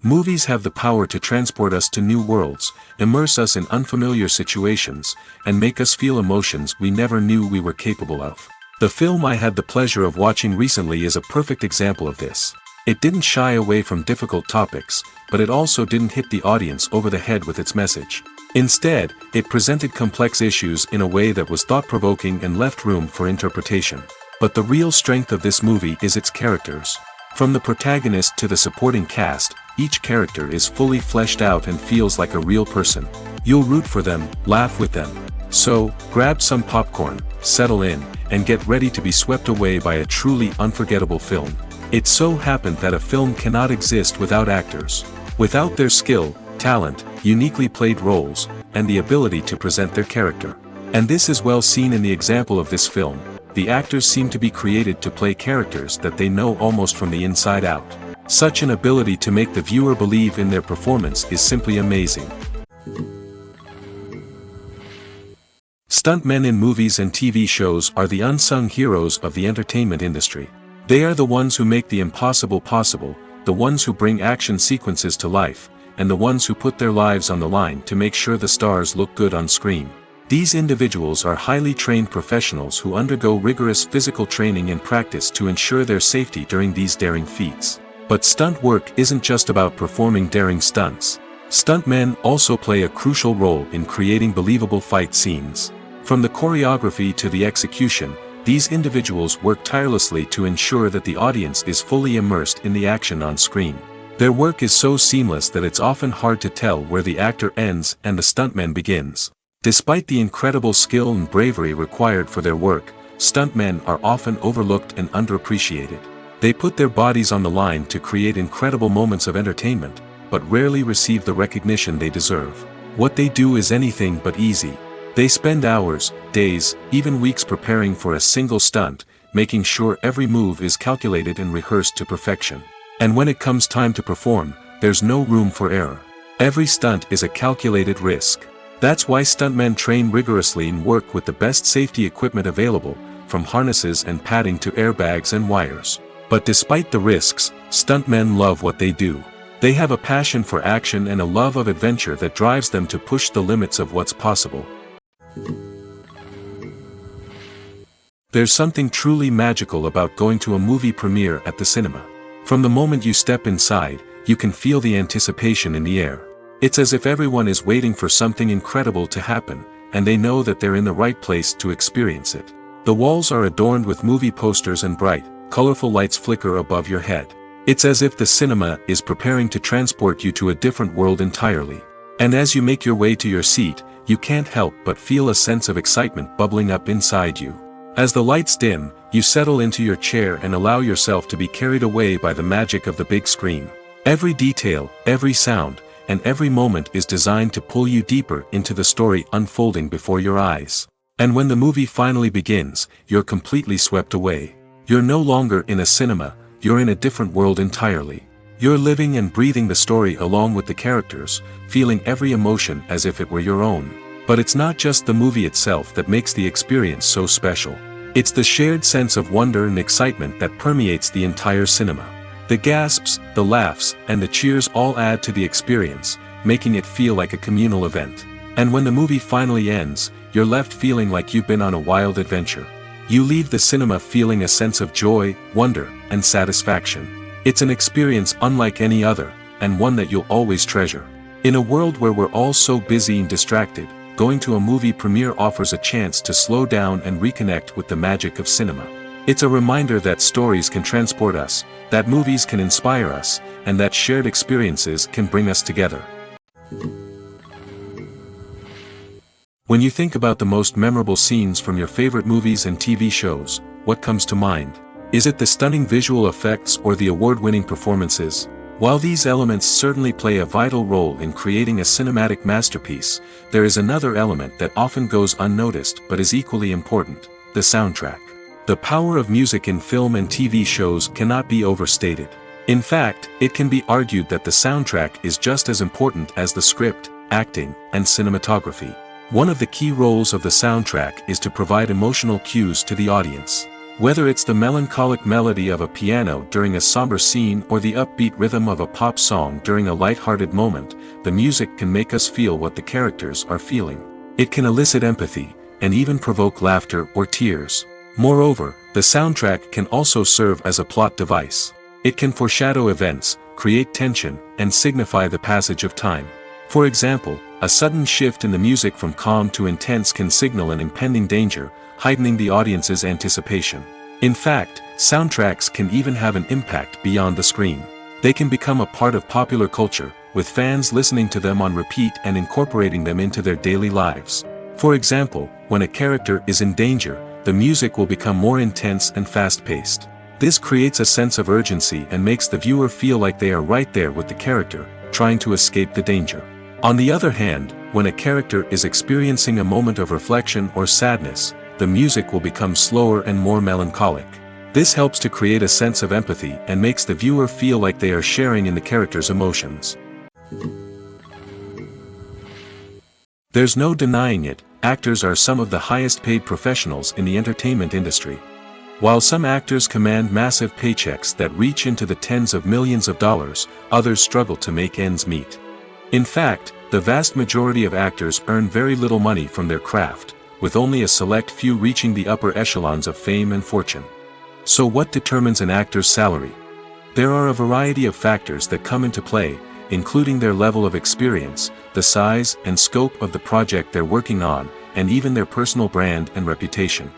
Movies have the power to transport us to new worlds, immerse us in unfamiliar situations, and make us feel emotions we never knew we were capable of. The film I had the pleasure of watching recently is a perfect example of this. It didn't shy away from difficult topics, but it also didn't hit the audience over the head with its message. Instead, it presented complex issues in a way that was thought-provoking and left room for interpretation. But the real strength of this movie is its characters. From the protagonist to the supporting cast, each character is fully fleshed out and feels like a real person. You'll root for them, laugh with them. So, grab some popcorn, settle in, and get ready to be swept away by a truly unforgettable film. It so happened that a film cannot exist without actors. Without their skill, talent, uniquely played roles, and the ability to present their character. And this is well seen in the example of this film. The actors seem to be created to play characters that they know almost from the inside out. Such an ability to make the viewer believe in their performance is simply amazing. Stuntmen in movies and TV shows are the unsung heroes of the entertainment industry. They are the ones who make the impossible possible, the ones who bring action sequences to life, and the ones who put their lives on the line to make sure the stars look good on screen. These individuals are highly trained professionals who undergo rigorous physical training and practice to ensure their safety during these daring feats. But stunt work isn't just about performing daring stunts. Stuntmen also play a crucial role in creating believable fight scenes. From the choreography to the execution, these individuals work tirelessly to ensure that the audience is fully immersed in the action on screen. Their work is so seamless that it's often hard to tell where the actor ends and the stuntman begins. Despite the incredible skill and bravery required for their work, stuntmen are often overlooked and underappreciated. They put their bodies on the line to create incredible moments of entertainment, but rarely receive the recognition they deserve. What they do is anything but easy. They spend hours, days, even weeks preparing for a single stunt, making sure every move is calculated and rehearsed to perfection. And when it comes time to perform, there's no room for error. Every stunt is a calculated risk. That's why stuntmen train rigorously and work with the best safety equipment available, from harnesses and padding to airbags and wires. But despite the risks, stuntmen love what they do. They have a passion for action and a love of adventure that drives them to push the limits of what's possible. There's something truly magical about going to a movie premiere at the cinema. From the moment you step inside, you can feel the anticipation in the air. It's as if everyone is waiting for something incredible to happen, and they know that they're in the right place to experience it. The walls are adorned with movie posters and bright, colorful lights flicker above your head. It's as if the cinema is preparing to transport you to a different world entirely. And as you make your way to your seat, you can't help but feel a sense of excitement bubbling up inside you. As the lights dim, you settle into your chair and allow yourself to be carried away by the magic of the big screen. Every detail, every sound, and every moment is designed to pull you deeper into the story unfolding before your eyes. And when the movie finally begins, you're completely swept away. You're no longer in a cinema, you're in a different world entirely. You're living and breathing the story along with the characters, feeling every emotion as if it were your own. But it's not just the movie itself that makes the experience so special. It's the shared sense of wonder and excitement that permeates the entire cinema. The gasps, the laughs, and the cheers all add to the experience, making it feel like a communal event. And when the movie finally ends, you're left feeling like you've been on a wild adventure. You leave the cinema feeling a sense of joy, wonder, and satisfaction. It's an experience unlike any other, and one that you'll always treasure. In a world where we're all so busy and distracted, going to a movie premiere offers a chance to slow down and reconnect with the magic of cinema. It's a reminder that stories can transport us, that movies can inspire us, and that shared experiences can bring us together. When you think about the most memorable scenes from your favorite movies and TV shows, what comes to mind? Is it the stunning visual effects or the award-winning performances? While these elements certainly play a vital role in creating a cinematic masterpiece, there is another element that often goes unnoticed but is equally important: the soundtrack. The power of music in film and TV shows cannot be overstated. In fact, it can be argued that the soundtrack is just as important as the script, acting, and cinematography. One of the key roles of the soundtrack is to provide emotional cues to the audience. Whether it's the melancholic melody of a piano during a somber scene or the upbeat rhythm of a pop song during a light-hearted moment, the music can make us feel what the characters are feeling. It can elicit empathy, and even provoke laughter or tears. Moreover, the soundtrack can also serve as a plot device. It can foreshadow events, create tension, and signify the passage of time. For example, a sudden shift in the music from calm to intense can signal an impending danger, heightening the audience's anticipation. In fact, soundtracks can even have an impact beyond the screen. They can become a part of popular culture, with fans listening to them on repeat and incorporating them into their daily lives. For example, when a character is in danger, the music will become more intense and fast-paced. This creates a sense of urgency and makes the viewer feel like they are right there with the character, trying to escape the danger. On the other hand, when a character is experiencing a moment of reflection or sadness, the music will become slower and more melancholic. This helps to create a sense of empathy and makes the viewer feel like they are sharing in the character's emotions. There's no denying it, actors are some of the highest paid professionals in the entertainment industry. While some actors command massive paychecks that reach into the tens of millions of dollars, others struggle to make ends meet. In fact, the vast majority of actors earn very little money from their craft, with only a select few reaching the upper echelons of fame and fortune. So what determines an actor's salary? There are a variety of factors that come into play, including their level of experience, the size and scope of the project they're working on, and even their personal brand and reputation.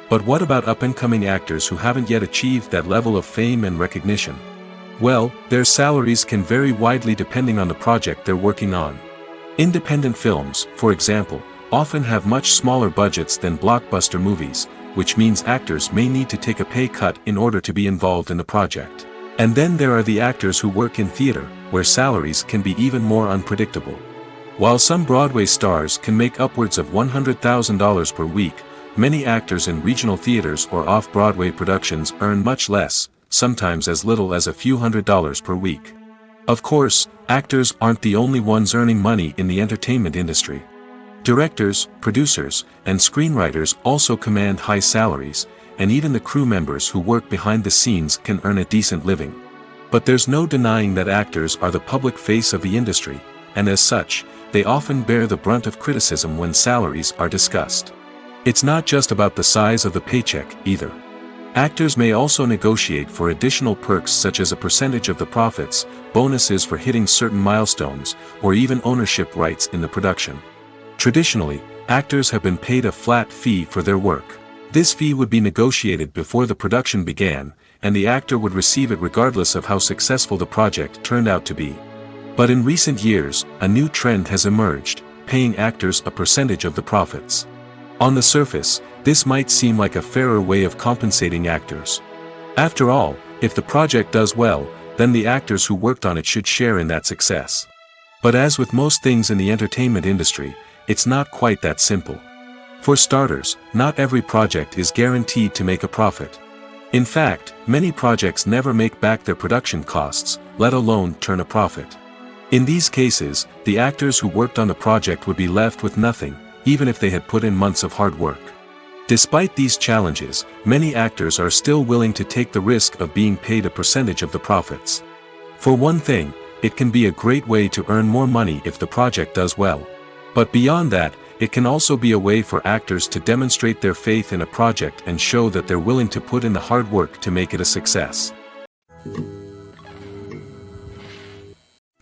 But what about up-and-coming actors who haven't yet achieved that level of fame and recognition? Well, their salaries can vary widely depending on the project they're working on. Independent films, for example, often have much smaller budgets than blockbuster movies, which means actors may need to take a pay cut in order to be involved in the project. And then there are the actors who work in theater, where salaries can be even more unpredictable. While some Broadway stars can make upwards of $100,000 per week, many actors in regional theaters or off-Broadway productions earn much less, sometimes as little as a few $100s per week. Of course, actors aren't the only ones earning money in the entertainment industry. Directors, producers, and screenwriters also command high salaries, and even the crew members who work behind the scenes can earn a decent living. But there's no denying that actors are the public face of the industry, and as such, they often bear the brunt of criticism when salaries are discussed. It's not just about the size of the paycheck, either. Actors may also negotiate for additional perks such as a percentage of the profits, bonuses for hitting certain milestones, or even ownership rights in the production. Traditionally, actors have been paid a flat fee for their work. This fee would be negotiated before the production began, and the actor would receive it regardless of how successful the project turned out to be. But in recent years, a new trend has emerged, paying actors a percentage of the profits. On the surface, this might seem like a fairer way of compensating actors. After all, if the project does well, then the actors who worked on it should share in that success. But as with most things in the entertainment industry, it's not quite that simple. For starters, not every project is guaranteed to make a profit. In fact, many projects never make back their production costs, let alone turn a profit. In these cases, the actors who worked on the project would be left with nothing, even if they had put in months of hard work. Despite these challenges, many actors are still willing to take the risk of being paid a percentage of the profits. For one thing, it can be a great way to earn more money if the project does well. But beyond that, it can also be a way for actors to demonstrate their faith in a project and show that they're willing to put in the hard work to make it a success.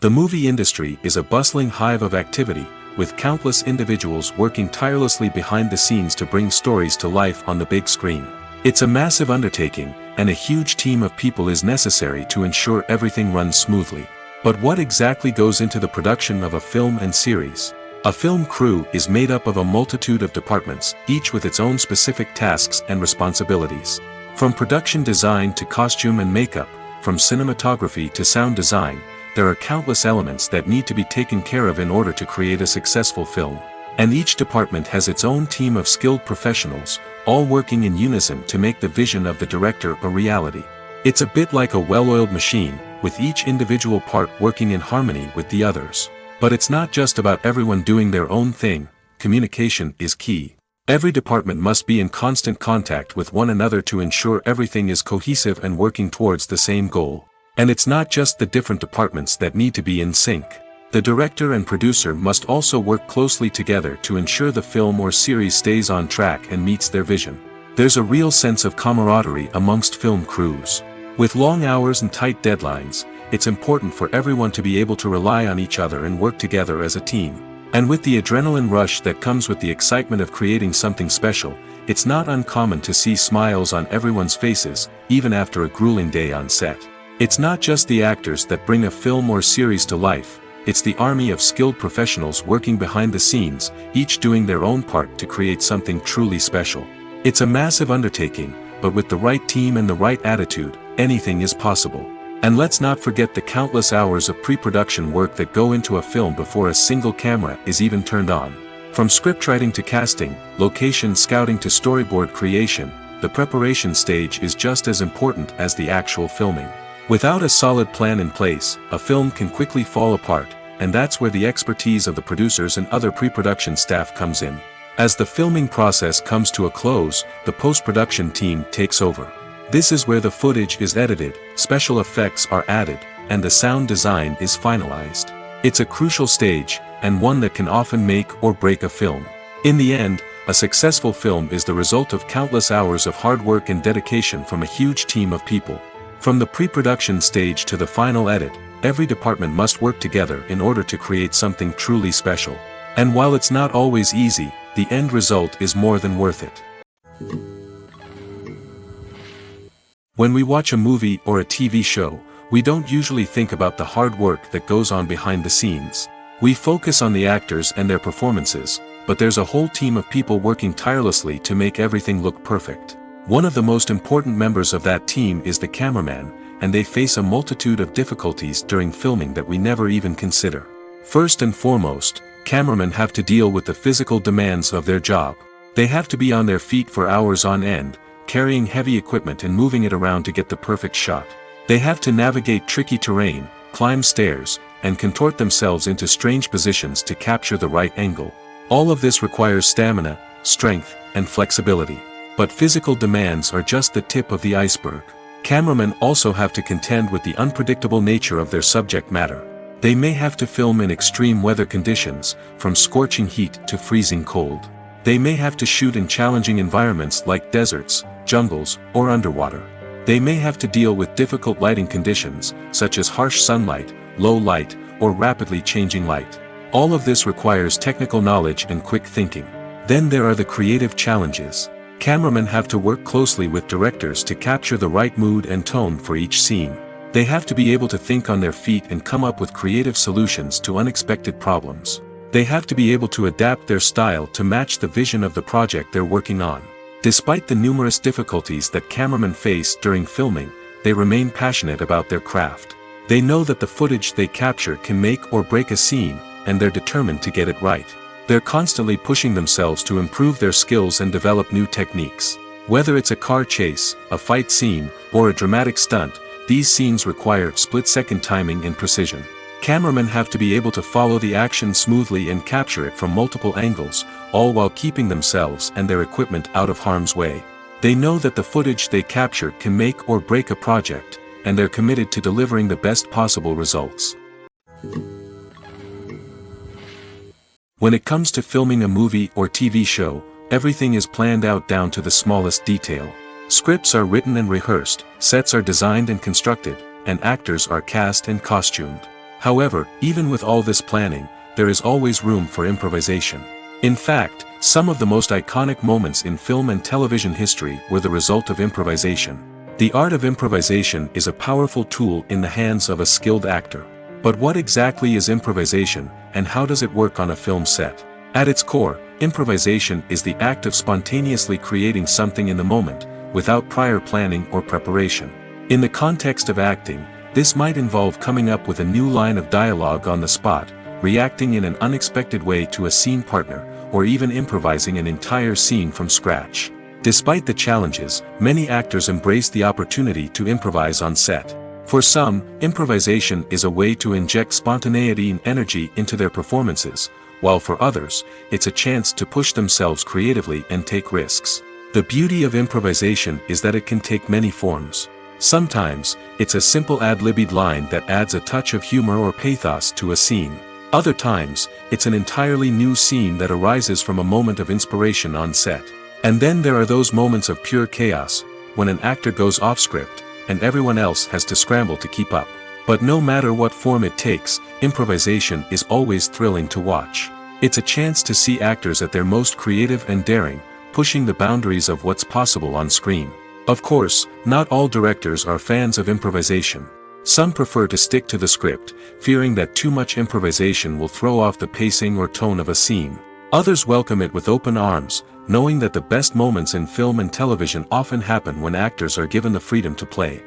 The movie industry is a bustling hive of activity, with countless individuals working tirelessly behind the scenes to bring stories to life on the big screen. It's a massive undertaking, and a huge team of people is necessary to ensure everything runs smoothly. But what exactly goes into the production of a film and series? A film crew is made up of a multitude of departments, each with its own specific tasks and responsibilities. From production design to costume and makeup, from cinematography to sound design, there are countless elements that need to be taken care of in order to create a successful film. And each department has its own team of skilled professionals, all working in unison to make the vision of the director a reality. It's a bit like a well-oiled machine, with each individual part working in harmony with the others. But it's not just about everyone doing their own thing, communication is key. Every department must be in constant contact with one another to ensure everything is cohesive and working towards the same goal. And it's not just the different departments that need to be in sync. The director and producer must also work closely together to ensure the film or series stays on track and meets their vision. There's a real sense of camaraderie amongst film crews. With long hours and tight deadlines, it's important for everyone to be able to rely on each other and work together as a team. And with the adrenaline rush that comes with the excitement of creating something special, it's not uncommon to see smiles on everyone's faces, even after a grueling day on set. It's not just the actors that bring a film or series to life, it's the army of skilled professionals working behind the scenes, each doing their own part to create something truly special. It's a massive undertaking, but with the right team and the right attitude, anything is possible. And let's not forget the countless hours of pre-production work that go into a film before a single camera is even turned on. From scriptwriting to casting, location scouting to storyboard creation, the preparation stage is just as important as the actual filming. Without a solid plan in place, a film can quickly fall apart, and that's where the expertise of the producers and other pre-production staff comes in. As the filming process comes to a close, the post-production team takes over. This is where the footage is edited, special effects are added, and the sound design is finalized. It's a crucial stage, and one that can often make or break a film. In the end, a successful film is the result of countless hours of hard work and dedication from a huge team of people. From the pre-production stage to the final edit, every department must work together in order to create something truly special. And while it's not always easy, the end result is more than worth it. When we watch a movie or a TV show, we don't usually think about the hard work that goes on behind the scenes. We focus on the actors and their performances, but there's a whole team of people working tirelessly to make everything look perfect. One of the most important members of that team is the cameraman, and they face a multitude of difficulties during filming that we never even consider. First and foremost, cameramen have to deal with the physical demands of their job. They have to be on their feet for hours on end, carrying heavy equipment and moving it around to get the perfect shot. They have to navigate tricky terrain, climb stairs, and contort themselves into strange positions to capture the right angle. All of this requires stamina, strength, and flexibility. But physical demands are just the tip of the iceberg. Cameramen also have to contend with the unpredictable nature of their subject matter. They may have to film in extreme weather conditions, from scorching heat to freezing cold. They may have to shoot in challenging environments like deserts, jungles, or underwater. They may have to deal with difficult lighting conditions, such as harsh sunlight, low light, or rapidly changing light. All of this requires technical knowledge and quick thinking. Then there are the creative challenges. Cameramen have to work closely with directors to capture the right mood and tone for each scene. They have to be able to think on their feet and come up with creative solutions to unexpected problems. They have to be able to adapt their style to match the vision of the project they're working on. Despite the numerous difficulties that cameramen face during filming, they remain passionate about their craft. They know that the footage they capture can make or break a scene, and they're determined to get it right. They're constantly pushing themselves to improve their skills and develop new techniques. Whether it's a car chase, a fight scene, or a dramatic stunt, these scenes require split-second timing and precision. Cameramen have to be able to follow the action smoothly and capture it from multiple angles, all while keeping themselves and their equipment out of harm's way. They know that the footage they capture can make or break a project, and they're committed to delivering the best possible results. When it comes to filming a movie or TV show, everything is planned out down to the smallest detail. Scripts are written and rehearsed, sets are designed and constructed, and actors are cast and costumed. However, even with all this planning, there is always room for improvisation. In fact, some of the most iconic moments in film and television history were the result of improvisation. The art of improvisation is a powerful tool in the hands of a skilled actor. But what exactly is improvisation, and how does it work on a film set? At its core, improvisation is the act of spontaneously creating something in the moment, without prior planning or preparation. In the context of acting, this might involve coming up with a new line of dialogue on the spot, reacting in an unexpected way to a scene partner, or even improvising an entire scene from scratch. Despite the challenges, many actors embrace the opportunity to improvise on set. For some, improvisation is a way to inject spontaneity and energy into their performances, while for others, it's a chance to push themselves creatively and take risks. The beauty of improvisation is that it can take many forms. Sometimes, it's a simple ad-libbed line that adds a touch of humor or pathos to a scene. Other times, it's an entirely new scene that arises from a moment of inspiration on set. And then there are those moments of pure chaos, when an actor goes off script, and everyone else has to scramble to keep up. But no matter what form it takes, improvisation is always thrilling to watch. It's a chance to see actors at their most creative and daring, pushing the boundaries of what's possible on screen. Of course, not all directors are fans of improvisation. Some prefer to stick to the script, fearing that too much improvisation will throw off the pacing or tone of a scene. Others welcome it with open arms, knowing that the best moments in film and television often happen when actors are given the freedom to play.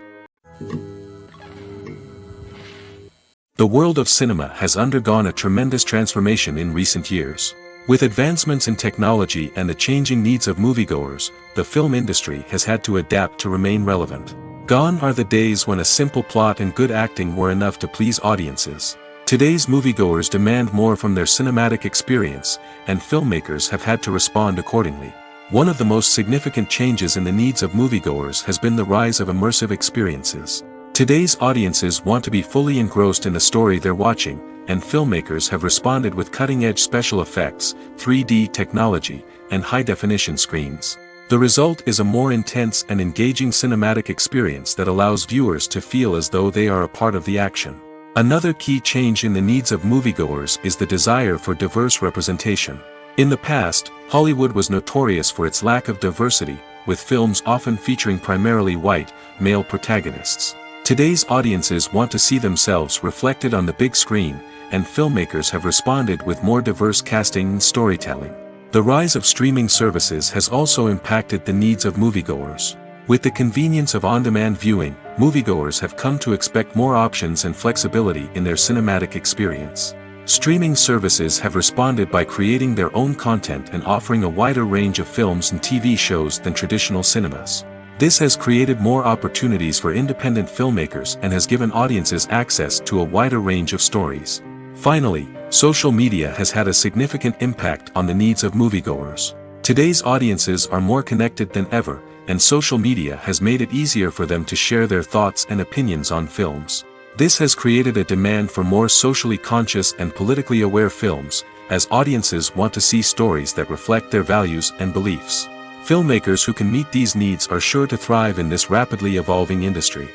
The world of cinema has undergone a tremendous transformation in recent years. With advancements in technology and the changing needs of moviegoers, the film industry has had to adapt to remain relevant. Gone are the days when a simple plot and good acting were enough to please audiences. Today's moviegoers demand more from their cinematic experience, and filmmakers have had to respond accordingly. One of the most significant changes in the needs of moviegoers has been the rise of immersive experiences. Today's audiences want to be fully engrossed in the story they're watching, and filmmakers have responded with cutting-edge special effects, 3D technology, and high-definition screens. The result is a more intense and engaging cinematic experience that allows viewers to feel as though they are a part of the action. Another key change in the needs of moviegoers is the desire for diverse representation. In the past, Hollywood was notorious for its lack of diversity, with films often featuring primarily white, male protagonists. Today's audiences want to see themselves reflected on the big screen, and filmmakers have responded with more diverse casting and storytelling. The rise of streaming services has also impacted the needs of moviegoers. With the convenience of on-demand viewing, moviegoers have come to expect more options and flexibility in their cinematic experience. Streaming services have responded by creating their own content and offering a wider range of films and TV shows than traditional cinemas. This has created more opportunities for independent filmmakers and has given audiences access to a wider range of stories. Finally, social media has had a significant impact on the needs of moviegoers. Today's audiences are more connected than ever, and social media has made it easier for them to share their thoughts and opinions on films. This has created a demand for more socially conscious and politically aware films, as audiences want to see stories that reflect their values and beliefs. Filmmakers who can meet these needs are sure to thrive in this rapidly evolving industry.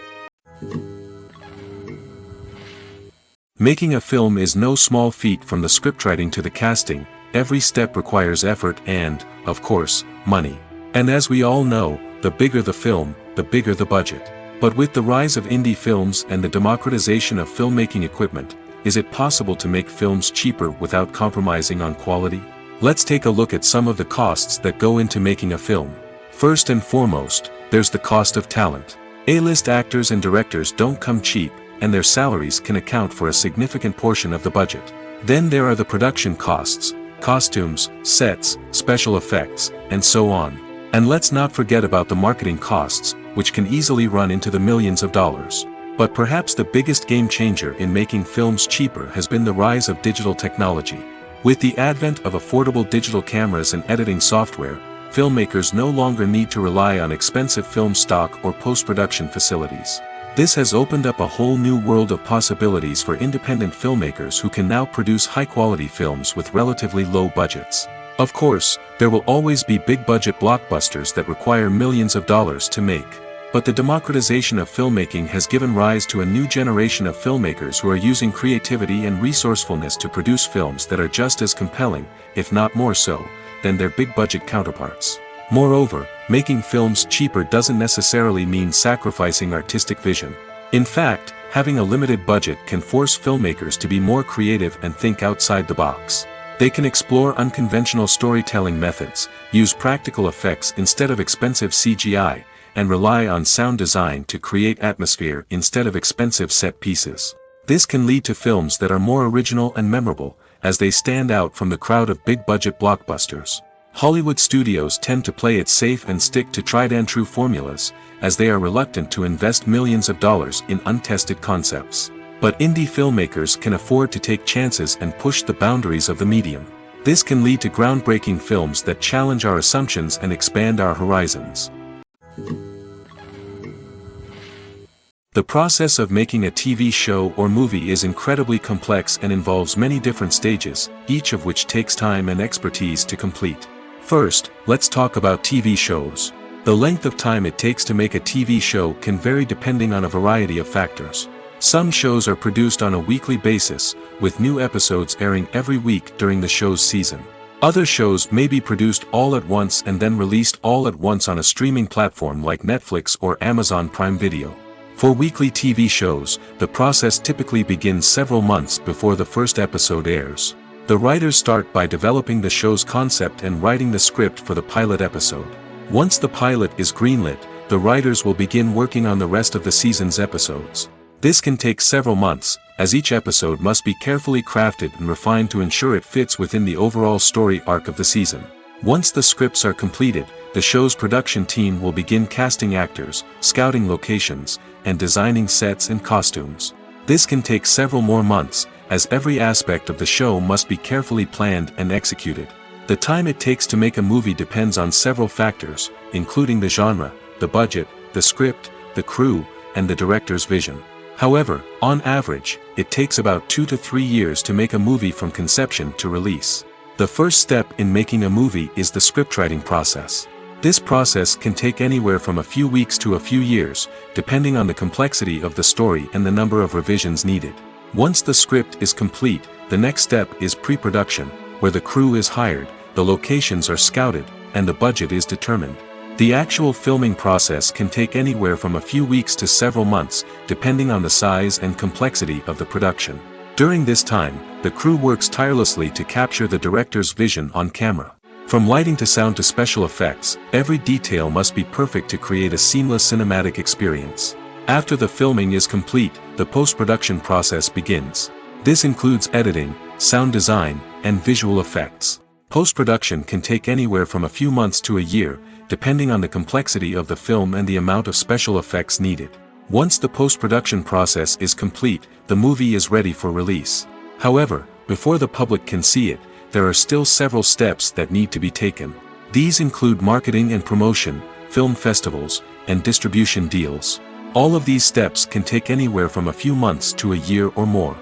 Making a film is no small feat. From the scriptwriting to the casting, every step requires effort and, of course, money. And as we all know, the bigger the film, the bigger the budget. But with the rise of indie films and the democratization of filmmaking equipment, is it possible to make films cheaper without compromising on quality? Let's take a look at some of the costs that go into making a film. First and foremost, there's the cost of talent. A-list actors and directors don't come cheap, and their salaries can account for a significant portion of the budget. Then there are the production costs, costumes, sets, special effects, and so on. And let's not forget about the marketing costs, which can easily run into the millions of dollars. But perhaps the biggest game changer in making films cheaper has been the rise of digital technology. With the advent of affordable digital cameras and editing software, filmmakers no longer need to rely on expensive film stock or post-production facilities. This has opened up a whole new world of possibilities for independent filmmakers who can now produce high-quality films with relatively low budgets. Of course, there will always be big-budget blockbusters that require millions of dollars to make. But the democratization of filmmaking has given rise to a new generation of filmmakers who are using creativity and resourcefulness to produce films that are just as compelling, if not more so, than their big-budget counterparts. Moreover, making films cheaper doesn't necessarily mean sacrificing artistic vision. In fact, having a limited budget can force filmmakers to be more creative and think outside the box. They can explore unconventional storytelling methods, use practical effects instead of expensive CGI, and rely on sound design to create atmosphere instead of expensive set pieces. This can lead to films that are more original and memorable, as they stand out from the crowd of big-budget blockbusters. Hollywood studios tend to play it safe and stick to tried-and-true formulas, as they are reluctant to invest millions of dollars in untested concepts. But indie filmmakers can afford to take chances and push the boundaries of the medium. This can lead to groundbreaking films that challenge our assumptions and expand our horizons. The process of making a TV show or movie is incredibly complex and involves many different stages, each of which takes time and expertise to complete. First, let's talk about TV shows. The length of time it takes to make a TV show can vary depending on a variety of factors. Some shows are produced on a weekly basis, with new episodes airing every week during the show's season. Other shows may be produced all at once and then released all at once on a streaming platform like Netflix or Amazon Prime Video. For weekly TV shows, the process typically begins several months before the first episode airs. The writers start by developing the show's concept and writing the script for the pilot episode. Once the pilot is greenlit, the writers will begin working on the rest of the season's episodes. This can take several months, as each episode must be carefully crafted and refined to ensure it fits within the overall story arc of the season. Once the scripts are completed, the show's production team will begin casting actors, scouting locations, and designing sets and costumes. This can take several more months, as every aspect of the show must be carefully planned and executed. The time it takes to make a movie depends on several factors, including the genre, the budget, the script, the crew, and the director's vision. However, on average, it takes about 2 to 3 years to make a movie from conception to release. The first step in making a movie is the scriptwriting process. This process can take anywhere from a few weeks to a few years, depending on the complexity of the story and the number of revisions needed. Once the script is complete, the next step is pre-production, where the crew is hired, the locations are scouted, and the budget is determined. The actual filming process can take anywhere from a few weeks to several months, depending on the size and complexity of the production. During this time, the crew works tirelessly to capture the director's vision on camera. From lighting to sound to special effects, every detail must be perfect to create a seamless cinematic experience. After the filming is complete, the post-production process begins. This includes editing, sound design, and visual effects. Post-production can take anywhere from a few months to a year, depending on the complexity of the film and the amount of special effects needed. Once the post-production process is complete, the movie is ready for release. However, before the public can see it, there are still several steps that need to be taken. These include marketing and promotion, film festivals, and distribution deals. All of these steps can take anywhere from a few months to a year or more.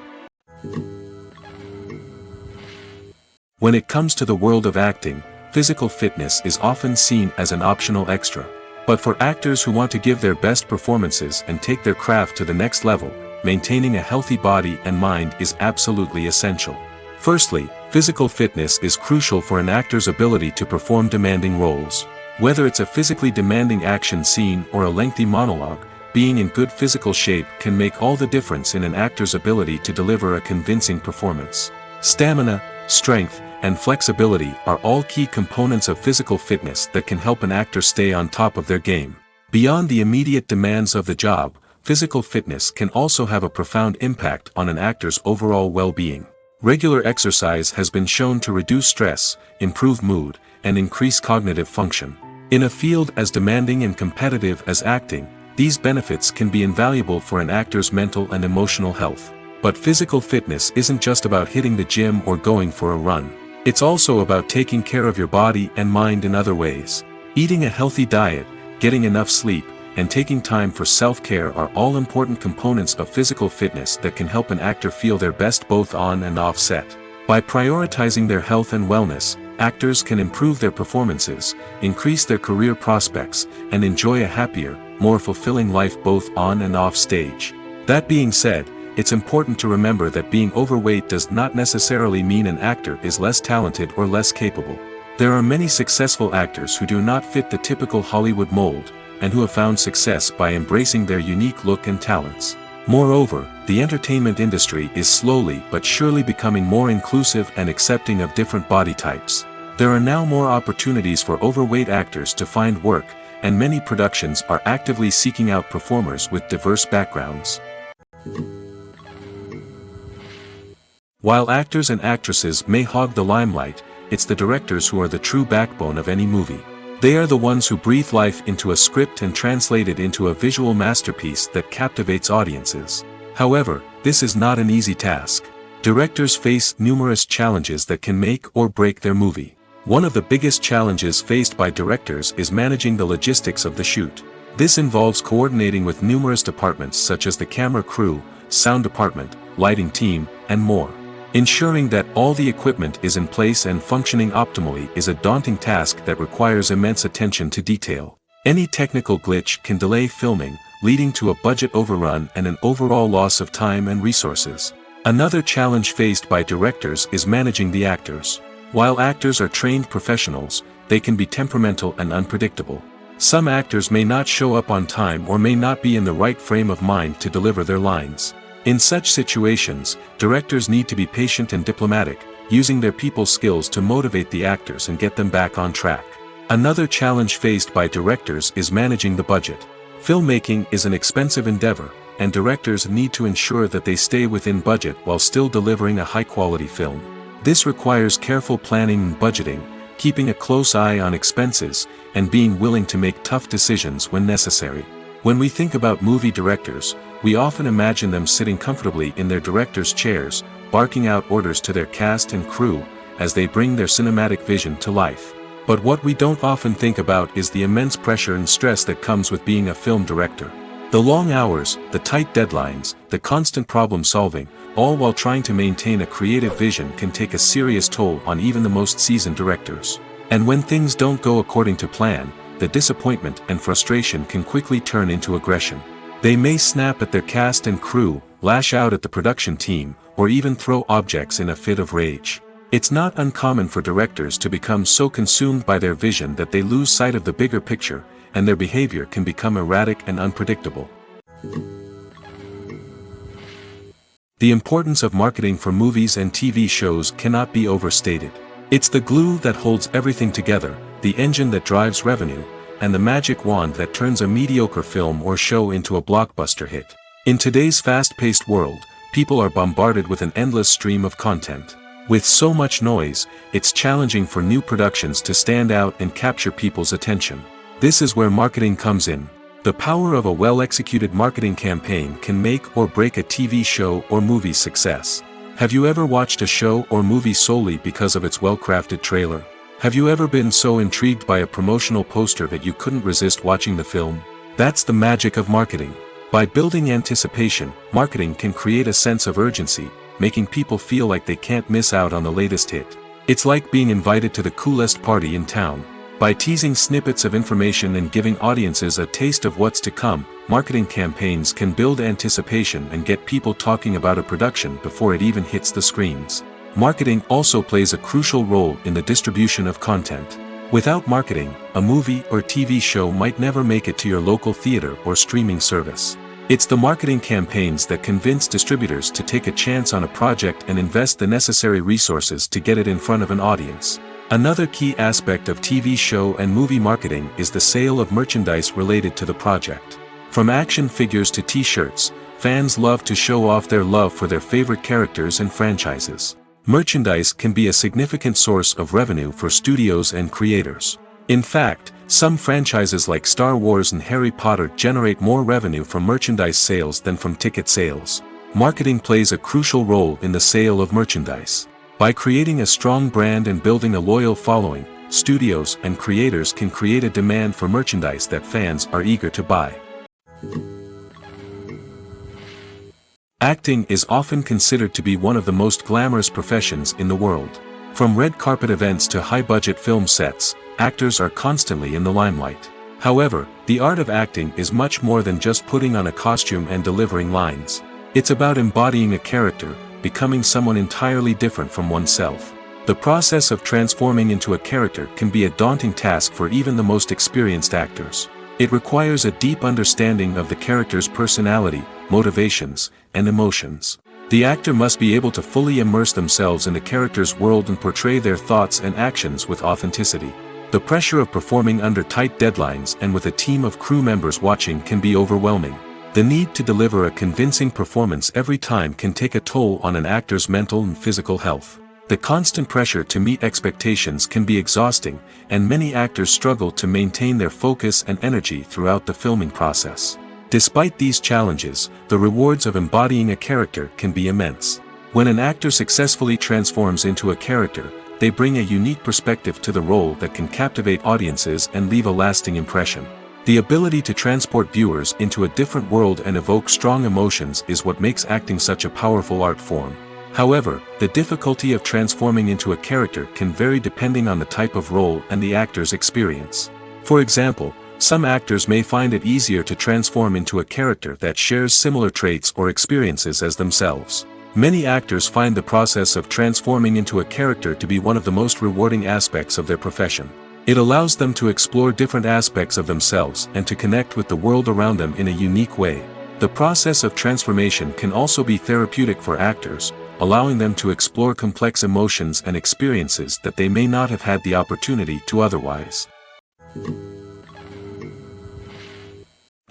When it comes to the world of acting, physical fitness is often seen as an optional extra. But for actors who want to give their best performances and take their craft to the next level, maintaining a healthy body and mind is absolutely essential. Firstly, physical fitness is crucial for an actor's ability to perform demanding roles. Whether it's a physically demanding action scene or a lengthy monologue, being in good physical shape can make all the difference in an actor's ability to deliver a convincing performance. Stamina, strength, and flexibility are all key components of physical fitness that can help an actor stay on top of their game. Beyond the immediate demands of the job, physical fitness can also have a profound impact on an actor's overall well-being. Regular exercise has been shown to reduce stress, improve mood, and increase cognitive function. In a field as demanding and competitive as acting, these benefits can be invaluable for an actor's mental and emotional health. But physical fitness isn't just about hitting the gym or going for a run. It's also about taking care of your body and mind in other ways. Eating a healthy diet, getting enough sleep, and taking time for self-care are all important components of physical fitness that can help an actor feel their best both on and off set. By prioritizing their health and wellness, actors can improve their performances, increase their career prospects, and enjoy a happier, more fulfilling life both on and off stage. That being said, it's important to remember that being overweight does not necessarily mean an actor is less talented or less capable. There are many successful actors who do not fit the typical Hollywood mold, and who have found success by embracing their unique look and talents. Moreover, the entertainment industry is slowly but surely becoming more inclusive and accepting of different body types. There are now more opportunities for overweight actors to find work, and many productions are actively seeking out performers with diverse backgrounds. While actors and actresses may hog the limelight, it's the directors who are the true backbone of any movie. They are the ones who breathe life into a script and translate it into a visual masterpiece that captivates audiences. However, this is not an easy task. Directors face numerous challenges that can make or break their movie. One of the biggest challenges faced by directors is managing the logistics of the shoot. This involves coordinating with numerous departments such as the camera crew, sound department, lighting team, and more. Ensuring that all the equipment is in place and functioning optimally is a daunting task that requires immense attention to detail. Any technical glitch can delay filming, leading to a budget overrun and an overall loss of time and resources. Another challenge faced by directors is managing the actors. While actors are trained professionals, they can be temperamental and unpredictable. Some actors may not show up on time or may not be in the right frame of mind to deliver their lines. In such situations, directors need to be patient and diplomatic, using their people skills to motivate the actors and get them back on track. Another challenge faced by directors is managing the budget. Filmmaking is an expensive endeavor, and directors need to ensure that they stay within budget while still delivering a high-quality film. This requires careful planning and budgeting, keeping a close eye on expenses, and being willing to make tough decisions when necessary. When we think about movie directors, we often imagine them sitting comfortably in their director's chairs, barking out orders to their cast and crew, as they bring their cinematic vision to life. But what we don't often think about is the immense pressure and stress that comes with being a film director. The long hours, the tight deadlines, the constant problem solving, all while trying to maintain a creative vision can take a serious toll on even the most seasoned directors. And when things don't go according to plan, the disappointment and frustration can quickly turn into aggression. They may snap at their cast and crew, lash out at the production team, or even throw objects in a fit of rage. It's not uncommon for directors to become so consumed by their vision that they lose sight of the bigger picture, and their behavior can become erratic and unpredictable. The importance of marketing for movies and TV shows cannot be overstated. It's the glue that holds everything together, the engine that drives revenue, and the magic wand that turns a mediocre film or show into a blockbuster hit. In today's fast-paced world, people are bombarded with an endless stream of content. With so much noise, it's challenging for new productions to stand out and capture people's attention. This is where marketing comes in. The power of a well-executed marketing campaign can make or break a TV show or movie's success. Have you ever watched a show or movie solely because of its well-crafted trailer? Have you ever been so intrigued by a promotional poster that you couldn't resist watching the film? That's the magic of marketing. By building anticipation, marketing can create a sense of urgency, making people feel like they can't miss out on the latest hit. It's like being invited to the coolest party in town. By teasing snippets of information and giving audiences a taste of what's to come, marketing campaigns can build anticipation and get people talking about a production before it even hits the screens. Marketing also plays a crucial role in the distribution of content. Without marketing, a movie or TV show might never make it to your local theater or streaming service. It's the marketing campaigns that convince distributors to take a chance on a project and invest the necessary resources to get it in front of an audience. Another key aspect of TV show and movie marketing is the sale of merchandise related to the project. From action figures to t-shirts, fans love to show off their love for their favorite characters and franchises. Merchandise can be a significant source of revenue for studios and creators. In fact, some franchises like Star Wars and Harry Potter generate more revenue from merchandise sales than from ticket sales. Marketing plays a crucial role in the sale of merchandise. By creating a strong brand and building a loyal following, studios and creators can create a demand for merchandise that fans are eager to buy. Acting is often considered to be one of the most glamorous professions in the world. From red carpet events to high-budget film sets, actors are constantly in the limelight. However, the art of acting is much more than just putting on a costume and delivering lines. It's about embodying a character, becoming someone entirely different from oneself. The process of transforming into a character can be a daunting task for even the most experienced actors. It requires a deep understanding of the character's personality, motivations, and emotions. The actor must be able to fully immerse themselves in the character's world and portray their thoughts and actions with authenticity. The pressure of performing under tight deadlines and with a team of crew members watching can be overwhelming. The need to deliver a convincing performance every time can take a toll on an actor's mental and physical health. The constant pressure to meet expectations can be exhausting, and many actors struggle to maintain their focus and energy throughout the filming process. Despite these challenges, the rewards of embodying a character can be immense. When an actor successfully transforms into a character, they bring a unique perspective to the role that can captivate audiences and leave a lasting impression. The ability to transport viewers into a different world and evoke strong emotions is what makes acting such a powerful art form. However, the difficulty of transforming into a character can vary depending on the type of role and the actor's experience. For example, some actors may find it easier to transform into a character that shares similar traits or experiences as themselves. Many actors find the process of transforming into a character to be one of the most rewarding aspects of their profession. It allows them to explore different aspects of themselves and to connect with the world around them in a unique way. The process of transformation can also be therapeutic for actors, allowing them to explore complex emotions and experiences that they may not have had the opportunity to otherwise.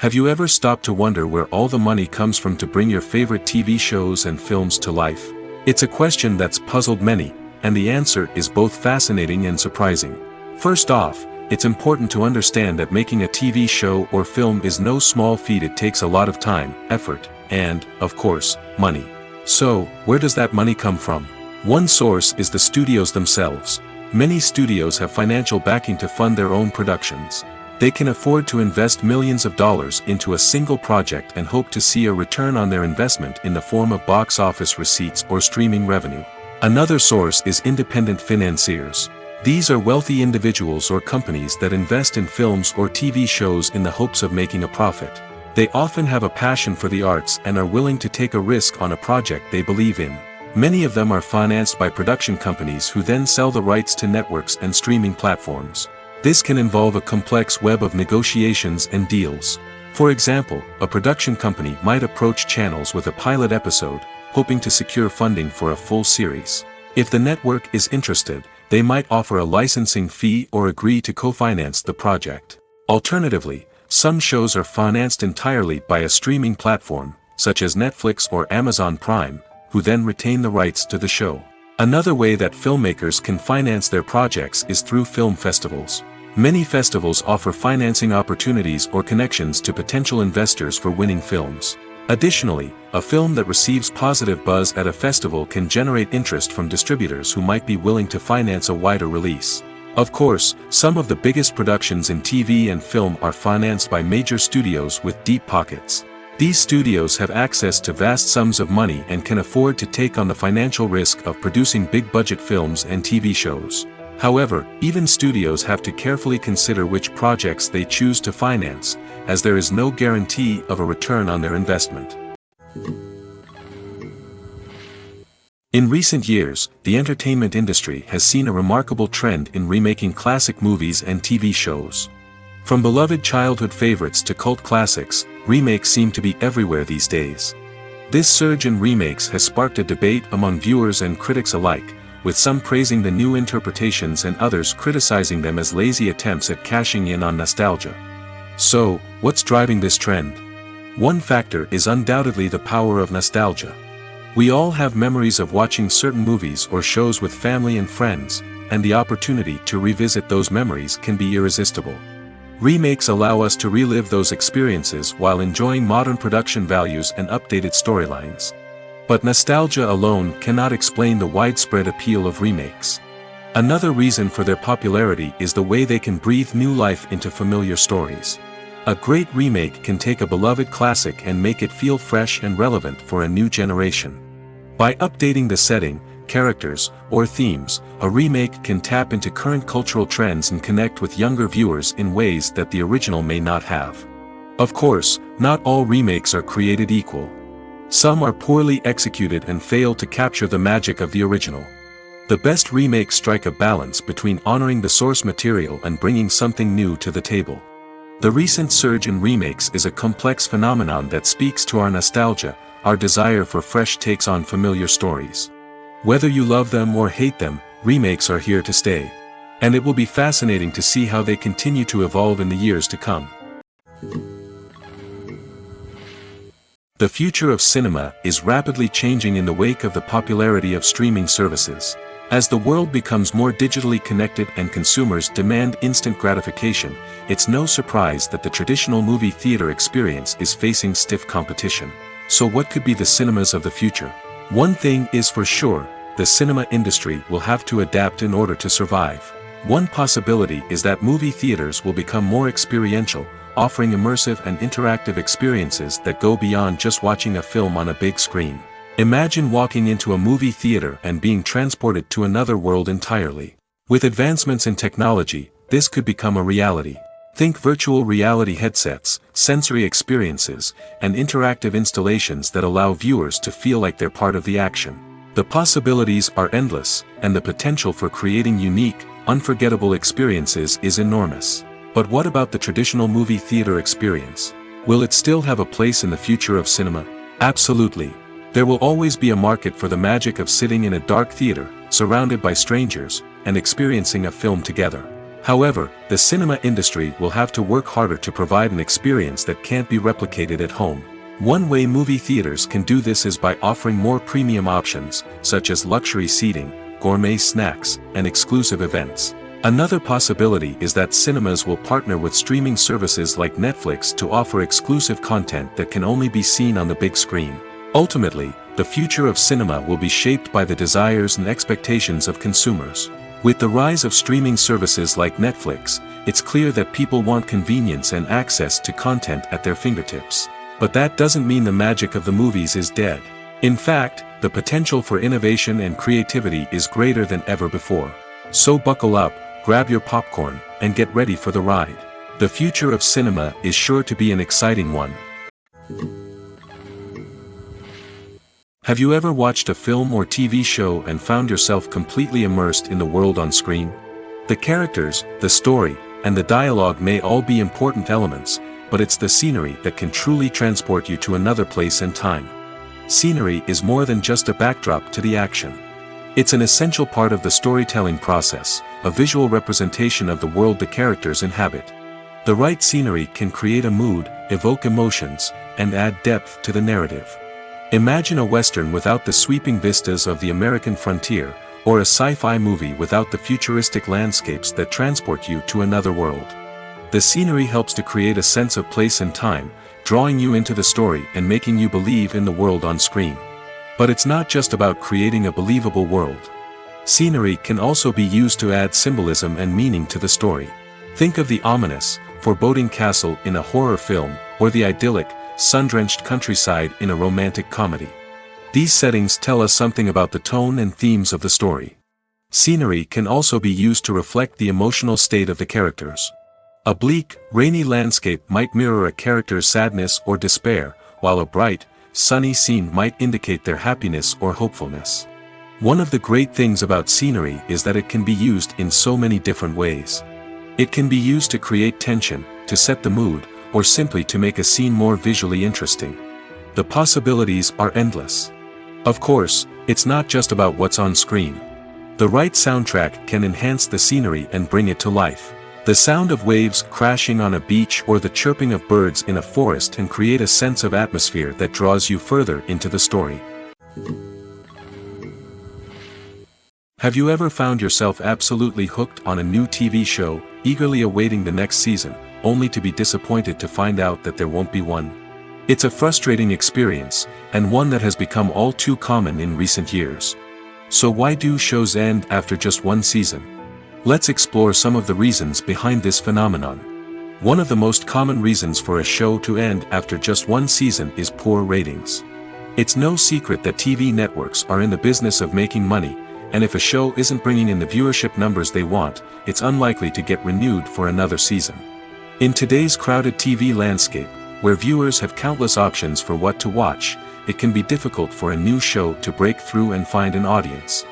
Have you ever stopped to wonder where all the money comes from to bring your favorite TV shows and films to life? It's a question that's puzzled many, and the answer is both fascinating and surprising. First off, it's important to understand that making a TV show or film is no small feat. It takes a lot of time, effort, and, of course, money. So, where does that money come from? One source is the studios themselves. Many studios have financial backing to fund their own productions. They can afford to invest millions of dollars into a single project and hope to see a return on their investment in the form of box office receipts or streaming revenue. Another source is independent financiers. These are wealthy individuals or companies that invest in films or TV shows in the hopes of making a profit. They often have a passion for the arts and are willing to take a risk on a project they believe in. Many of them are financed by production companies who then sell the rights to networks and streaming platforms. This can involve a complex web of negotiations and deals. For example, a production company might approach channels with a pilot episode, hoping to secure funding for a full series. If the network is interested, they might offer a licensing fee or agree to co-finance the project. Alternatively, some shows are financed entirely by a streaming platform, such as Netflix or Amazon Prime, who then retain the rights to the show. Another way that filmmakers can finance their projects is through film festivals. Many festivals offer financing opportunities or connections to potential investors for winning films. Additionally, a film that receives positive buzz at a festival can generate interest from distributors who might be willing to finance a wider release. Of course, some of the biggest productions in TV and film are financed by major studios with deep pockets. These studios have access to vast sums of money and can afford to take on the financial risk of producing big-budget films and TV shows. However, even studios have to carefully consider which projects they choose to finance, as there is no guarantee of a return on their investment. In recent years, the entertainment industry has seen a remarkable trend in remaking classic movies and TV shows. From beloved childhood favorites to cult classics, remakes seem to be everywhere these days. This surge in remakes has sparked a debate among viewers and critics alike, with some praising the new interpretations and others criticizing them as lazy attempts at cashing in on nostalgia. So, what's driving this trend? One factor is undoubtedly the power of nostalgia. We all have memories of watching certain movies or shows with family and friends, and the opportunity to revisit those memories can be irresistible. Remakes allow us to relive those experiences while enjoying modern production values and updated storylines. But nostalgia alone cannot explain the widespread appeal of remakes. Another reason for their popularity is the way they can breathe new life into familiar stories. A great remake can take a beloved classic and make it feel fresh and relevant for a new generation. By updating the setting, characters, or themes, a remake can tap into current cultural trends and connect with younger viewers in ways that the original may not have. Of course, not all remakes are created equal. Some are poorly executed and fail to capture the magic of the original. The best remakes strike a balance between honoring the source material and bringing something new to the table. The recent surge in remakes is a complex phenomenon that speaks to our nostalgia, our desire for fresh takes on familiar stories. Whether you love them or hate them, remakes are here to stay. And it will be fascinating to see how they continue to evolve in the years to come. The future of cinema is rapidly changing in the wake of the popularity of streaming services. As the world becomes more digitally connected and consumers demand instant gratification, it's no surprise that the traditional movie theater experience is facing stiff competition. So what could be the cinemas of the future? One thing is for sure, the cinema industry will have to adapt in order to survive. One possibility is that movie theaters will become more experiential, offering immersive and interactive experiences that go beyond just watching a film on a big screen. Imagine walking into a movie theater and being transported to another world entirely. With advancements in technology, this could become a reality. Think virtual reality headsets, sensory experiences, and interactive installations that allow viewers to feel like they're part of the action. The possibilities are endless, and the potential for creating unique, unforgettable experiences is enormous. But what about the traditional movie theater experience? Will it still have a place in the future of cinema? Absolutely. There will always be a market for the magic of sitting in a dark theater, surrounded by strangers, and experiencing a film together. However, the cinema industry will have to work harder to provide an experience that can't be replicated at home. One way movie theaters can do this is by offering more premium options, such as luxury seating, gourmet snacks, and exclusive events. Another possibility is that cinemas will partner with streaming services like Netflix to offer exclusive content that can only be seen on the big screen. Ultimately, the future of cinema will be shaped by the desires and expectations of consumers. With the rise of streaming services like Netflix, it's clear that people want convenience and access to content at their fingertips. But that doesn't mean the magic of the movies is dead. In fact, the potential for innovation and creativity is greater than ever before. So buckle up, grab your popcorn, and get ready for the ride. The future of cinema is sure to be an exciting one. Have you ever watched a film or TV show and found yourself completely immersed in the world on screen? The characters, the story, and the dialogue may all be important elements, but it's the scenery that can truly transport you to another place and time. Scenery is more than just a backdrop to the action. It's an essential part of the storytelling process, a visual representation of the world the characters inhabit. The right scenery can create a mood, evoke emotions, and add depth to the narrative. Imagine a Western without the sweeping vistas of the American frontier, or a sci-fi movie without the futuristic landscapes that transport you to another world. The scenery helps to create a sense of place and time, drawing you into the story and making you believe in the world on screen. But it's not just about creating a believable world. Scenery can also be used to add symbolism and meaning to the story. Think of the ominous, foreboding castle in a horror film, or the idyllic, sun-drenched countryside in a romantic comedy. These settings tell us something about the tone and themes of the story. Scenery can also be used to reflect the emotional state of the characters. A bleak, rainy landscape might mirror a character's sadness or despair, while a bright, sunny scene might indicate their happiness or hopefulness. One of the great things about scenery is that it can be used in so many different ways. It can be used to create tension, to set the mood, or simply to make a scene more visually interesting. The possibilities are endless. Of course, it's not just about what's on screen. The right soundtrack can enhance the scenery and bring it to life. The sound of waves crashing on a beach or the chirping of birds in a forest can create a sense of atmosphere that draws you further into the story. Have you ever found yourself absolutely hooked on a new TV show, eagerly awaiting the next season, only to be disappointed to find out that there won't be one? It's a frustrating experience, and one that has become all too common in recent years. So why do shows end after just one season? Let's explore some of the reasons behind this phenomenon. One of the most common reasons for a show to end after just one season is poor ratings. It's no secret that TV networks are in the business of making money, and if a show isn't bringing in the viewership numbers they want, it's unlikely to get renewed for another season. In today's crowded TV landscape, where viewers have countless options for what to watch, it can be difficult for a new show to break through and find an audience.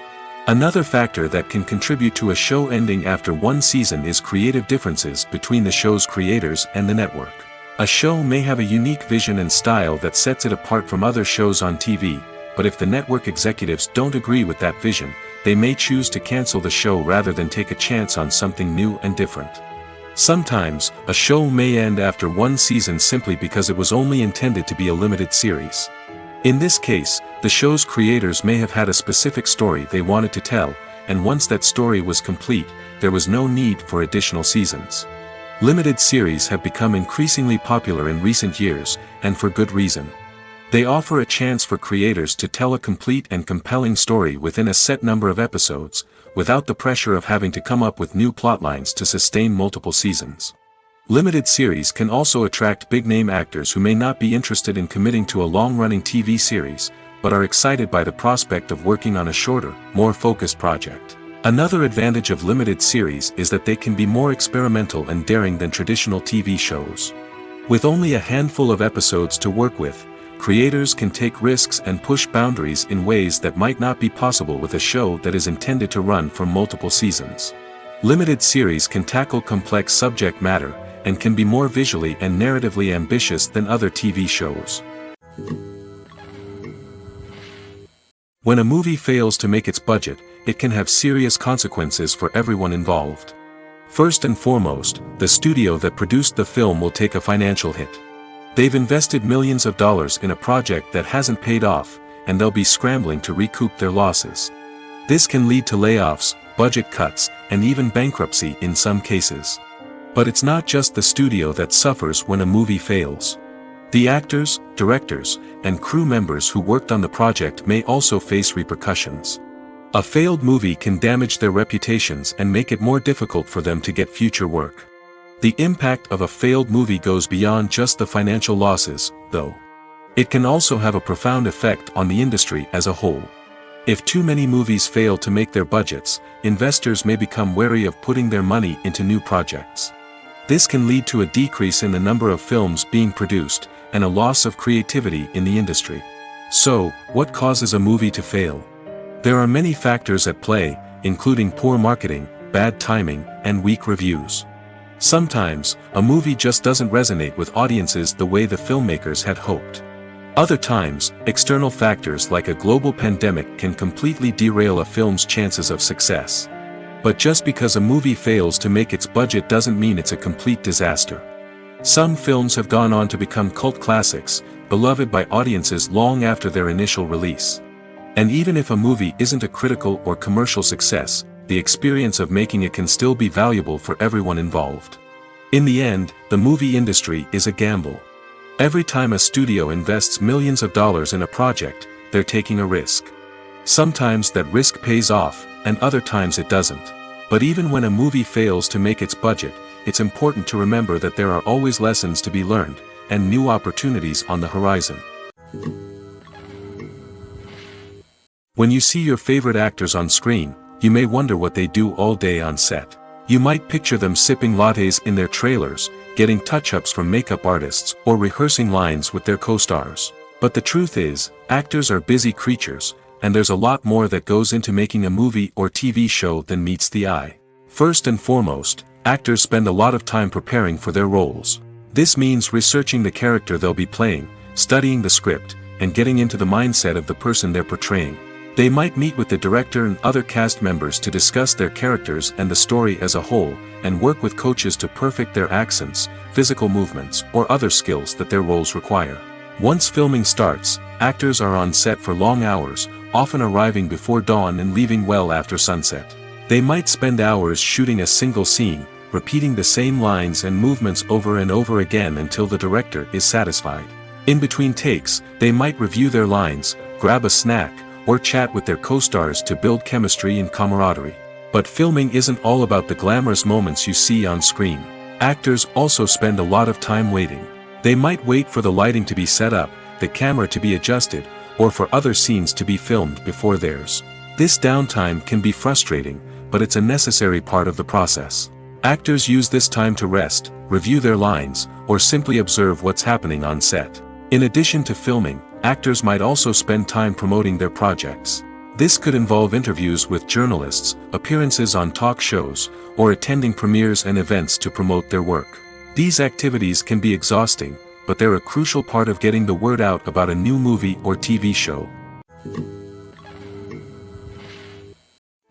Another factor that can contribute to a show ending after one season is creative differences between the show's creators and the network. A show may have a unique vision and style that sets it apart from other shows on TV, but if the network executives don't agree with that vision, they may choose to cancel the show rather than take a chance on something new and different. Sometimes, a show may end after one season simply because it was only intended to be a limited series. In this case, the show's creators may have had a specific story they wanted to tell, and once that story was complete, there was no need for additional seasons. Limited series have become increasingly popular in recent years, and for good reason. They offer a chance for creators to tell a complete and compelling story within a set number of episodes, without the pressure of having to come up with new plotlines to sustain multiple seasons. Limited series can also attract big-name actors who may not be interested in committing to a long-running TV series, but are excited by the prospect of working on a shorter, more focused project. Another advantage of limited series is that they can be more experimental and daring than traditional TV shows. With only a handful of episodes to work with, creators can take risks and push boundaries in ways that might not be possible with a show that is intended to run for multiple seasons. Limited series can tackle complex subject matter, and can be more visually and narratively ambitious than other TV shows. When a movie fails to make its budget, it can have serious consequences for everyone involved. First and foremost, the studio that produced the film will take a financial hit. They've invested millions of dollars in a project that hasn't paid off, and they'll be scrambling to recoup their losses. This can lead to layoffs, budget cuts, and even bankruptcy in some cases. But it's not just the studio that suffers when a movie fails. The actors, directors, and crew members who worked on the project may also face repercussions. A failed movie can damage their reputations and make it more difficult for them to get future work. The impact of a failed movie goes beyond just the financial losses, though. It can also have a profound effect on the industry as a whole. If too many movies fail to make their budgets, investors may become wary of putting their money into new projects. This can lead to a decrease in the number of films being produced, and a loss of creativity in the industry. So, what causes a movie to fail? There are many factors at play, including poor marketing, bad timing, and weak reviews. Sometimes, a movie just doesn't resonate with audiences the way the filmmakers had hoped. Other times, external factors like a global pandemic can completely derail a film's chances of success. But just because a movie fails to make its budget doesn't mean it's a complete disaster. Some films have gone on to become cult classics, beloved by audiences long after their initial release. And even if a movie isn't a critical or commercial success, the experience of making it can still be valuable for everyone involved. In the end, the movie industry is a gamble. Every time a studio invests millions of dollars in a project, they're taking a risk. Sometimes that risk pays off, and other times it doesn't. But even when a movie fails to make its budget, it's important to remember that there are always lessons to be learned, and new opportunities on the horizon. When you see your favorite actors on screen, you may wonder what they do all day on set. You might picture them sipping lattes in their trailers, getting touch-ups from makeup artists, or rehearsing lines with their co-stars. But the truth is, actors are busy creatures, and there's a lot more that goes into making a movie or TV show than meets the eye. First and foremost, actors spend a lot of time preparing for their roles. This means researching the character they'll be playing, studying the script, and getting into the mindset of the person they're portraying. They might meet with the director and other cast members to discuss their characters and the story as a whole, and work with coaches to perfect their accents, physical movements, or other skills that their roles require. Once filming starts, actors are on set for long hours, often arriving before dawn and leaving well after sunset. They might spend hours shooting a single scene, repeating the same lines and movements over and over again until the director is satisfied. In between takes, they might review their lines, grab a snack, or chat with their co-stars to build chemistry and camaraderie. But filming isn't all about the glamorous moments you see on screen. Actors also spend a lot of time waiting. They might wait for the lighting to be set up, the camera to be adjusted, or for other scenes to be filmed before theirs. This downtime can be frustrating, but it's a necessary part of the process. Actors use this time to rest, review their lines, or simply observe what's happening on set. In addition to filming, actors might also spend time promoting their projects. This could involve interviews with journalists, appearances on talk shows, or attending premieres and events to promote their work. These activities can be exhausting, but they're a crucial part of getting the word out about a new movie or TV show.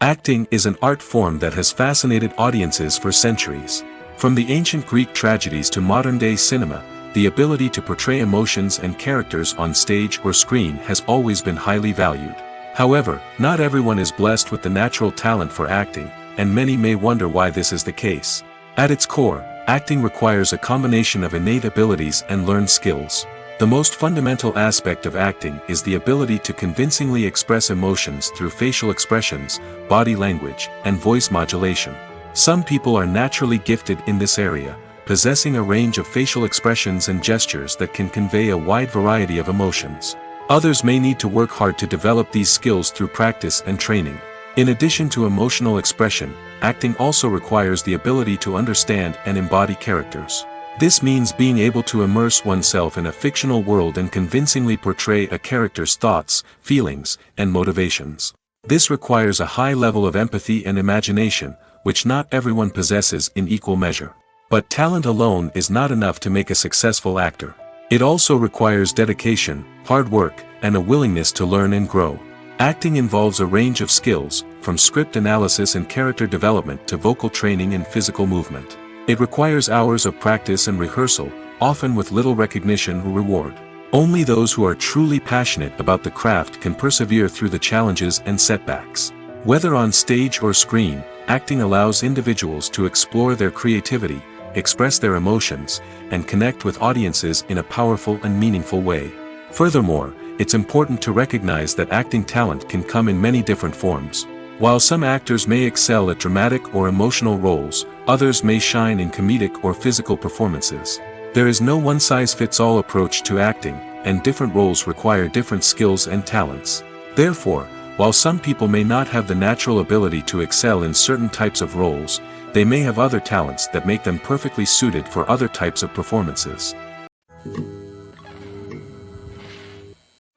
Acting is an art form that has fascinated audiences for centuries. From the ancient Greek tragedies to modern-day cinema, the ability to portray emotions and characters on stage or screen has always been highly valued. However, not everyone is blessed with the natural talent for acting, and many may wonder why this is the case. At its core, acting requires a combination of innate abilities and learned skills. The most fundamental aspect of acting is the ability to convincingly express emotions through facial expressions, body language, and voice modulation. Some people are naturally gifted in this area, possessing a range of facial expressions and gestures that can convey a wide variety of emotions. Others may need to work hard to develop these skills through practice and training. In addition to emotional expression, acting also requires the ability to understand and embody characters. This means being able to immerse oneself in a fictional world and convincingly portray a character's thoughts, feelings, and motivations. This requires a high level of empathy and imagination, which not everyone possesses in equal measure. But talent alone is not enough to make a successful actor. It also requires dedication, hard work, and a willingness to learn and grow. Acting involves a range of skills, from script analysis and character development to vocal training and physical movement. It requires hours of practice and rehearsal, often with little recognition or reward. Only those who are truly passionate about the craft can persevere through the challenges and setbacks. Whether on stage or screen, acting allows individuals to explore their creativity, express their emotions, and connect with audiences in a powerful and meaningful way. Furthermore, it's important to recognize that acting talent can come in many different forms. While some actors may excel at dramatic or emotional roles, others may shine in comedic or physical performances. There is no one-size-fits-all approach to acting, and different roles require different skills and talents. Therefore, while some people may not have the natural ability to excel in certain types of roles, they may have other talents that make them perfectly suited for other types of performances.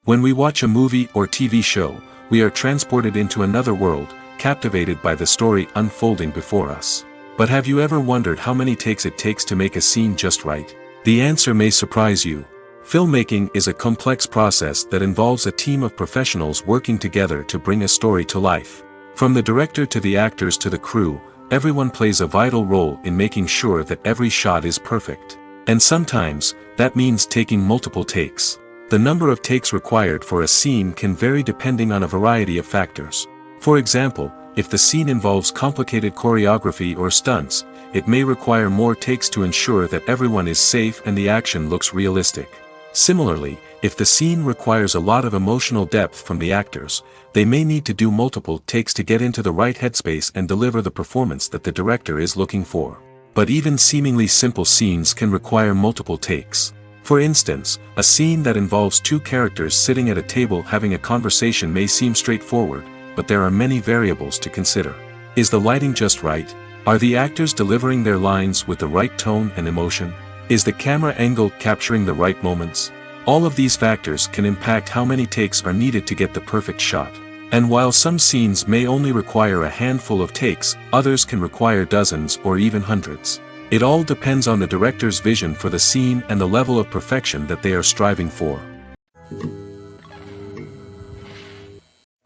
When we watch a movie or TV show, we are transported into another world, captivated by the story unfolding before us. But have you ever wondered how many takes it takes to make a scene just right? The answer may surprise you. Filmmaking is a complex process that involves a team of professionals working together to bring a story to life. From the director to the actors to the crew, everyone plays a vital role in making sure that every shot is perfect. And sometimes, that means taking multiple takes. The number of takes required for a scene can vary depending on a variety of factors. For example, if the scene involves complicated choreography or stunts, it may require more takes to ensure that everyone is safe and the action looks realistic. Similarly, if the scene requires a lot of emotional depth from the actors, they may need to do multiple takes to get into the right headspace and deliver the performance that the director is looking for. But even seemingly simple scenes can require multiple takes. For instance, a scene that involves two characters sitting at a table having a conversation may seem straightforward, but there are many variables to consider. Is the lighting just right? Are the actors delivering their lines with the right tone and emotion? Is the camera angle capturing the right moments? All of these factors can impact how many takes are needed to get the perfect shot. And while some scenes may only require a handful of takes, others can require dozens or even hundreds. It all depends on the director's vision for the scene and the level of perfection that they are striving for.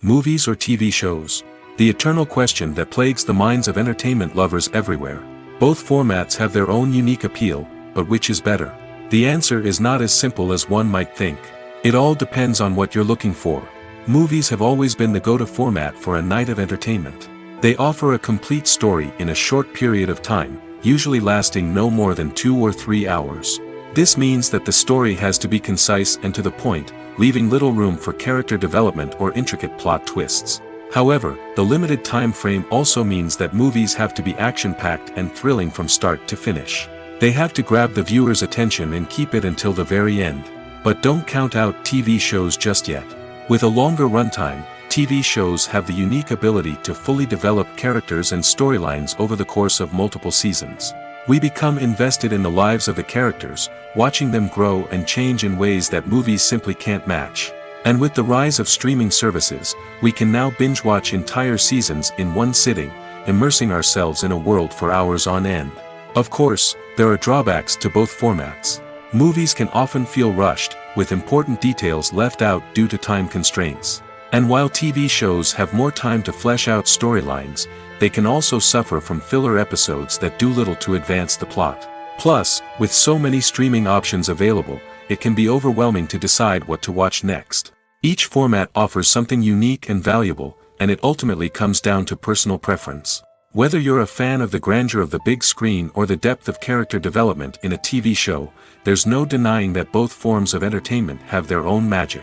Movies or TV shows? The eternal question that plagues the minds of entertainment lovers everywhere. Both formats have their own unique appeal, but which is better? The answer is not as simple as one might think. It all depends on what you're looking for. Movies have always been the go-to format for a night of entertainment. They offer a complete story in a short period of time, usually lasting no more than 2 or 3 hours. This means that the story has to be concise and to the point, leaving little room for character development or intricate plot twists. However, the limited time frame also means that movies have to be action-packed and thrilling from start to finish. They have to grab the viewer's attention and keep it until the very end. But don't count out TV shows just yet. With a longer runtime, TV shows have the unique ability to fully develop characters and storylines over the course of multiple seasons. We become invested in the lives of the characters, watching them grow and change in ways that movies simply can't match. And with the rise of streaming services, we can now binge-watch entire seasons in one sitting, immersing ourselves in a world for hours on end. Of course, there are drawbacks to both formats. Movies can often feel rushed, with important details left out due to time constraints. And while TV shows have more time to flesh out storylines, they can also suffer from filler episodes that do little to advance the plot. Plus, with so many streaming options available, it can be overwhelming to decide what to watch next. Each format offers something unique and valuable, and it ultimately comes down to personal preference. Whether you're a fan of the grandeur of the big screen or the depth of character development in a TV show, there's no denying that both forms of entertainment have their own magic.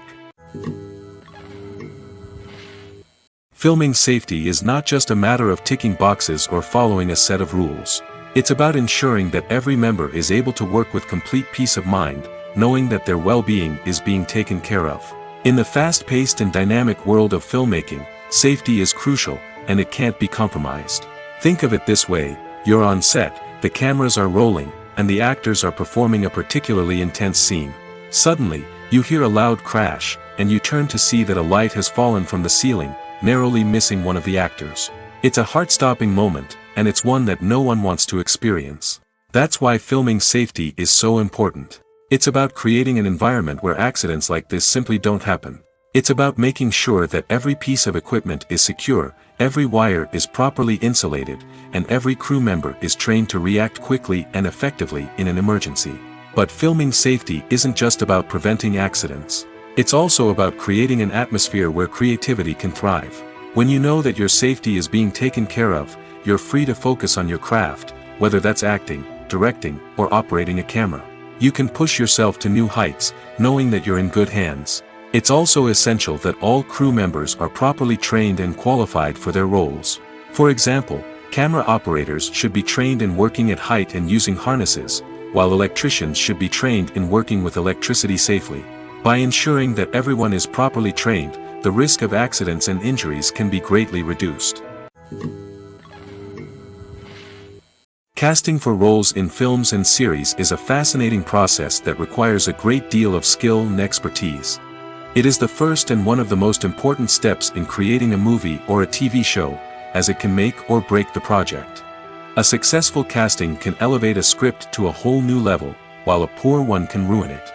Filming safety is not just a matter of ticking boxes or following a set of rules. It's about ensuring that every member is able to work with complete peace of mind, knowing that their well-being is being taken care of. In the fast-paced and dynamic world of filmmaking, safety is crucial, and it can't be compromised. Think of it this way: you're on set, the cameras are rolling, and the actors are performing a particularly intense scene. Suddenly, you hear a loud crash, and you turn to see that a light has fallen from the ceiling, narrowly missing one of the actors. It's a heart-stopping moment, and it's one that no one wants to experience. That's why filming safety is so important. It's about creating an environment where accidents like this simply don't happen. It's about making sure that every piece of equipment is secure, every wire is properly insulated, and every crew member is trained to react quickly and effectively in an emergency. But filming safety isn't just about preventing accidents. It's also about creating an atmosphere where creativity can thrive. When you know that your safety is being taken care of, you're free to focus on your craft, whether that's acting, directing, or operating a camera. You can push yourself to new heights, knowing that you're in good hands. It's also essential that all crew members are properly trained and qualified for their roles. For example, camera operators should be trained in working at height and using harnesses, while electricians should be trained in working with electricity safely. By ensuring that everyone is properly trained, the risk of accidents and injuries can be greatly reduced. Casting for roles in films and series is a fascinating process that requires a great deal of skill and expertise. It is the first and one of the most important steps in creating a movie or a TV show, as it can make or break the project. A successful casting can elevate a script to a whole new level, while a poor one can ruin it.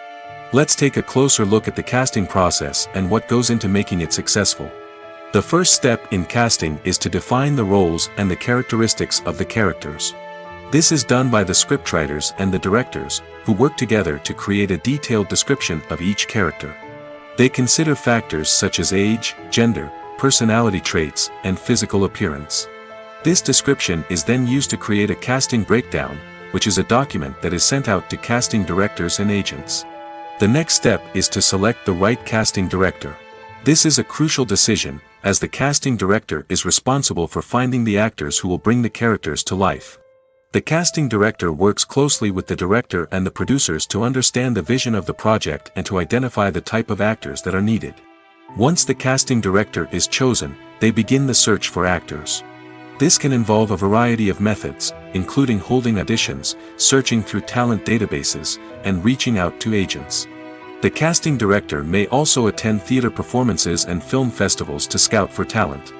Let's take a closer look at the casting process and what goes into making it successful. The first step in casting is to define the roles and the characteristics of the characters. This is done by the scriptwriters and the directors, who work together to create a detailed description of each character. They consider factors such as age, gender, personality traits, and physical appearance. This description is then used to create a casting breakdown, which is a document that is sent out to casting directors and agents. The next step is to select the right casting director. This is a crucial decision, as the casting director is responsible for finding the actors who will bring the characters to life. The casting director works closely with the director and the producers to understand the vision of the project and to identify the type of actors that are needed. Once the casting director is chosen, they begin the search for actors. This can involve a variety of methods, including holding auditions, searching through talent databases, and reaching out to agents. The casting director may also attend theater performances and film festivals to scout for talent.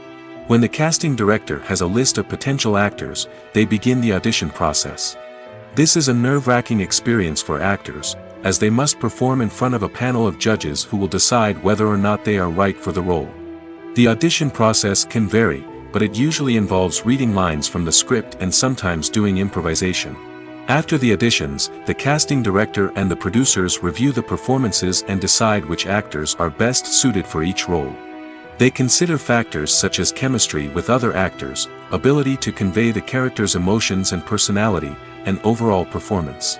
When the casting director has a list of potential actors, they begin the audition process. This is a nerve-wracking experience for actors, as they must perform in front of a panel of judges who will decide whether or not they are right for the role. The audition process can vary, but it usually involves reading lines from the script and sometimes doing improvisation. After the auditions, the casting director and the producers review the performances and decide which actors are best suited for each role. They consider factors such as chemistry with other actors, ability to convey the character's emotions and personality, and overall performance.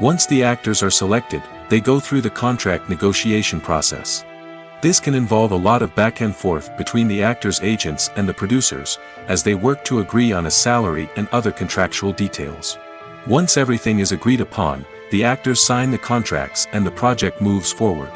Once the actors are selected, they go through the contract negotiation process. This can involve a lot of back and forth between the actors' agents and the producers, as they work to agree on a salary and other contractual details. Once everything is agreed upon, the actors sign the contracts and the project moves forward.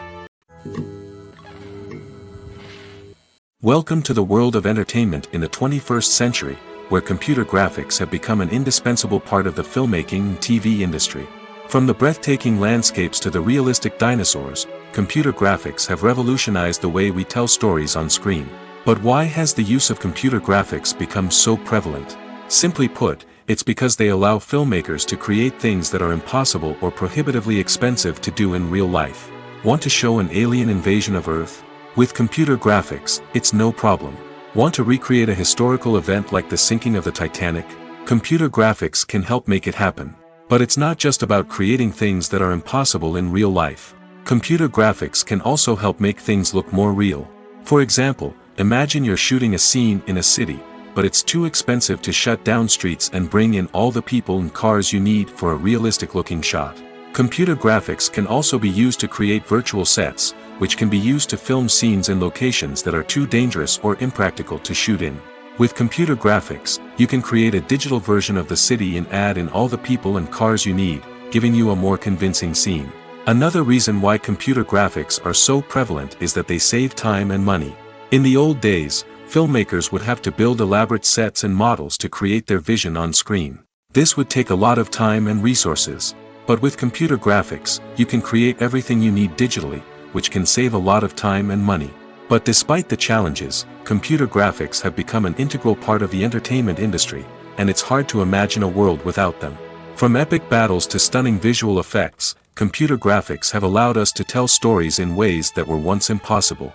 Welcome to the world of entertainment in the 21st century, where computer graphics have become an indispensable part of the filmmaking and TV industry. From the breathtaking landscapes to the realistic dinosaurs, computer graphics have revolutionized the way we tell stories on screen. But why has the use of computer graphics become so prevalent? Simply put, it's because they allow filmmakers to create things that are impossible or prohibitively expensive to do in real life. Want to show an alien invasion of Earth? With computer graphics, it's no problem. Want to recreate a historical event like the sinking of the Titanic? Computer graphics can help make it happen. But it's not just about creating things that are impossible in real life. Computer graphics can also help make things look more real. For example, imagine you're shooting a scene in a city, but it's too expensive to shut down streets and bring in all the people and cars you need for a realistic-looking shot. Computer graphics can also be used to create virtual sets, which can be used to film scenes in locations that are too dangerous or impractical to shoot in. With computer graphics, you can create a digital version of the city and add in all the people and cars you need, giving you a more convincing scene. Another reason why computer graphics are so prevalent is that they save time and money. In the old days, filmmakers would have to build elaborate sets and models to create their vision on screen. This would take a lot of time and resources. But with computer graphics, you can create everything you need digitally, which can save a lot of time and money. But despite the challenges, computer graphics have become an integral part of the entertainment industry, and it's hard to imagine a world without them. From epic battles to stunning visual effects, computer graphics have allowed us to tell stories in ways that were once impossible.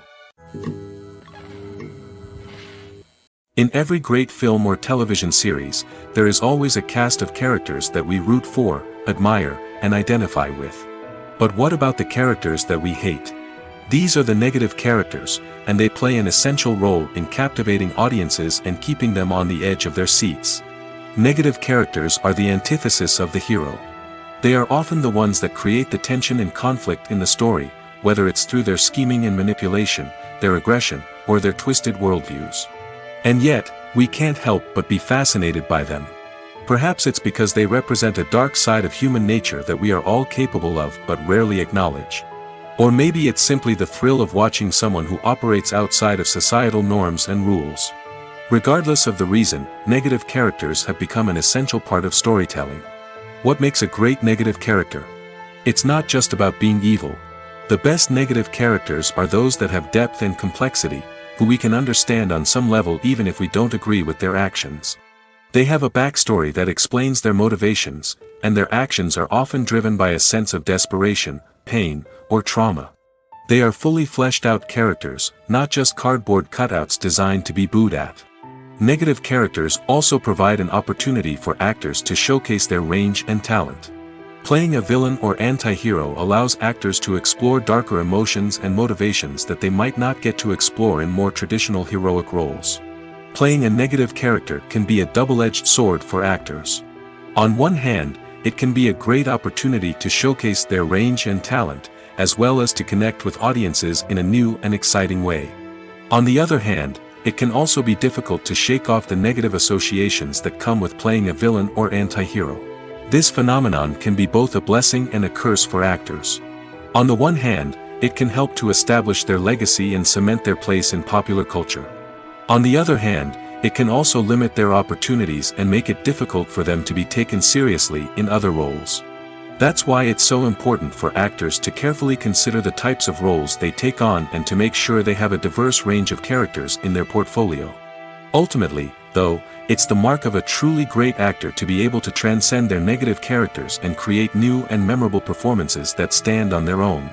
In every great film or television series, there is always a cast of characters that we root for, admire, and identify with. But what about the characters that we hate? These are the negative characters, and they play an essential role in captivating audiences and keeping them on the edge of their seats. Negative characters are the antithesis of the hero. They are often the ones that create the tension and conflict in the story, whether it's through their scheming and manipulation, their aggression, or their twisted worldviews. And yet, we can't help but be fascinated by them. Perhaps it's because they represent a dark side of human nature that we are all capable of but rarely acknowledge. Or maybe it's simply the thrill of watching someone who operates outside of societal norms and rules. Regardless of the reason, negative characters have become an essential part of storytelling. What makes a great negative character? It's not just about being evil. The best negative characters are those that have depth and complexity, who we can understand on some level even if we don't agree with their actions. They have a backstory that explains their motivations, and their actions are often driven by a sense of desperation, pain, or trauma. They are fully fleshed out characters, not just cardboard cutouts designed to be booed at. Negative characters also provide an opportunity for actors to showcase their range and talent. Playing a villain or anti-hero allows actors to explore darker emotions and motivations that they might not get to explore in more traditional heroic roles. Playing a negative character can be a double-edged sword for actors. On one hand, it can be a great opportunity to showcase their range and talent, as well as to connect with audiences in a new and exciting way. On the other hand, it can also be difficult to shake off the negative associations that come with playing a villain or anti-hero. This phenomenon can be both a blessing and a curse for actors. On the one hand, it can help to establish their legacy and cement their place in popular culture. On the other hand, it can also limit their opportunities and make it difficult for them to be taken seriously in other roles. That's why it's so important for actors to carefully consider the types of roles they take on and to make sure they have a diverse range of characters in their portfolio. Ultimately, though, it's the mark of a truly great actor to be able to transcend their negative characters and create new and memorable performances that stand on their own.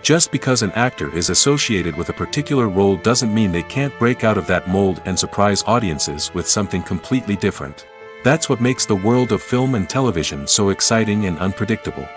Just because an actor is associated with a particular role doesn't mean they can't break out of that mold and surprise audiences with something completely different. That's what makes the world of film and television so exciting and unpredictable.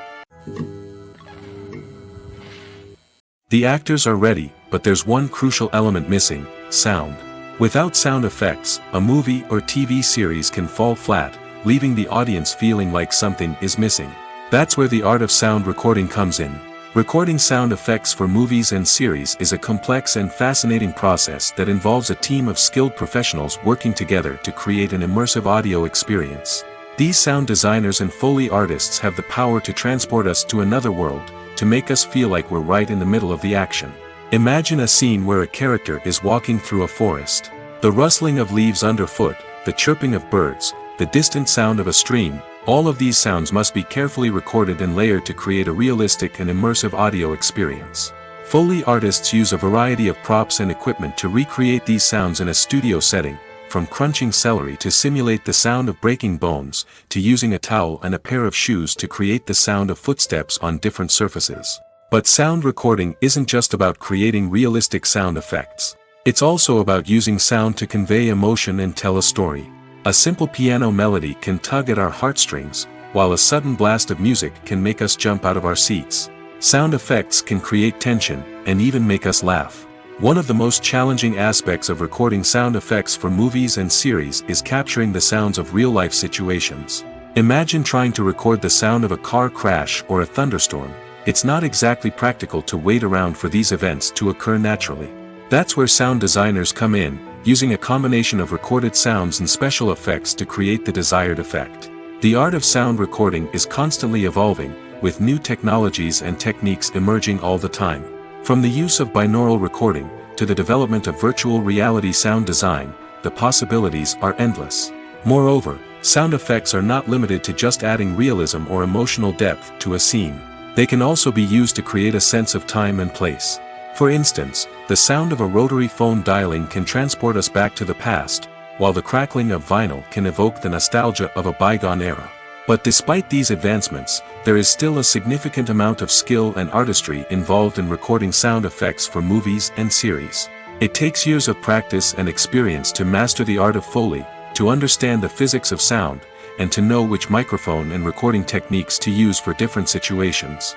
The actors are ready, but there's one crucial element missing: sound. Without sound effects, a movie or TV series can fall flat, leaving the audience feeling like something is missing. That's where the art of sound recording comes in. Recording sound effects for movies and series is a complex and fascinating process that involves a team of skilled professionals working together to create an immersive audio experience. These sound designers and Foley artists have the power to transport us to another world, to make us feel like we're right in the middle of the action. Imagine a scene where a character is walking through a forest. The rustling of leaves underfoot, the chirping of birds, the distant sound of a stream, all of these sounds must be carefully recorded and layered to create a realistic and immersive audio experience. Foley artists use a variety of props and equipment to recreate these sounds in a studio setting, from crunching celery to simulate the sound of breaking bones, to using a towel and a pair of shoes to create the sound of footsteps on different surfaces. But sound recording isn't just about creating realistic sound effects. It's also about using sound to convey emotion and tell a story. A simple piano melody can tug at our heartstrings, while a sudden blast of music can make us jump out of our seats. Sound effects can create tension, and even make us laugh. One of the most challenging aspects of recording sound effects for movies and series is capturing the sounds of real-life situations. Imagine trying to record the sound of a car crash or a thunderstorm. It's not exactly practical to wait around for these events to occur naturally. That's where sound designers come in, using a combination of recorded sounds and special effects to create the desired effect. The art of sound recording is constantly evolving, with new technologies and techniques emerging all the time. From the use of binaural recording, to the development of virtual reality sound design, the possibilities are endless. Moreover, sound effects are not limited to just adding realism or emotional depth to a scene. They can also be used to create a sense of time and place. For instance, the sound of a rotary phone dialing can transport us back to the past, while the crackling of vinyl can evoke the nostalgia of a bygone era. But despite these advancements, there is still a significant amount of skill and artistry involved in recording sound effects for movies and series. It takes years of practice and experience to master the art of Foley, to understand the physics of sound, and to know which microphone and recording techniques to use for different situations.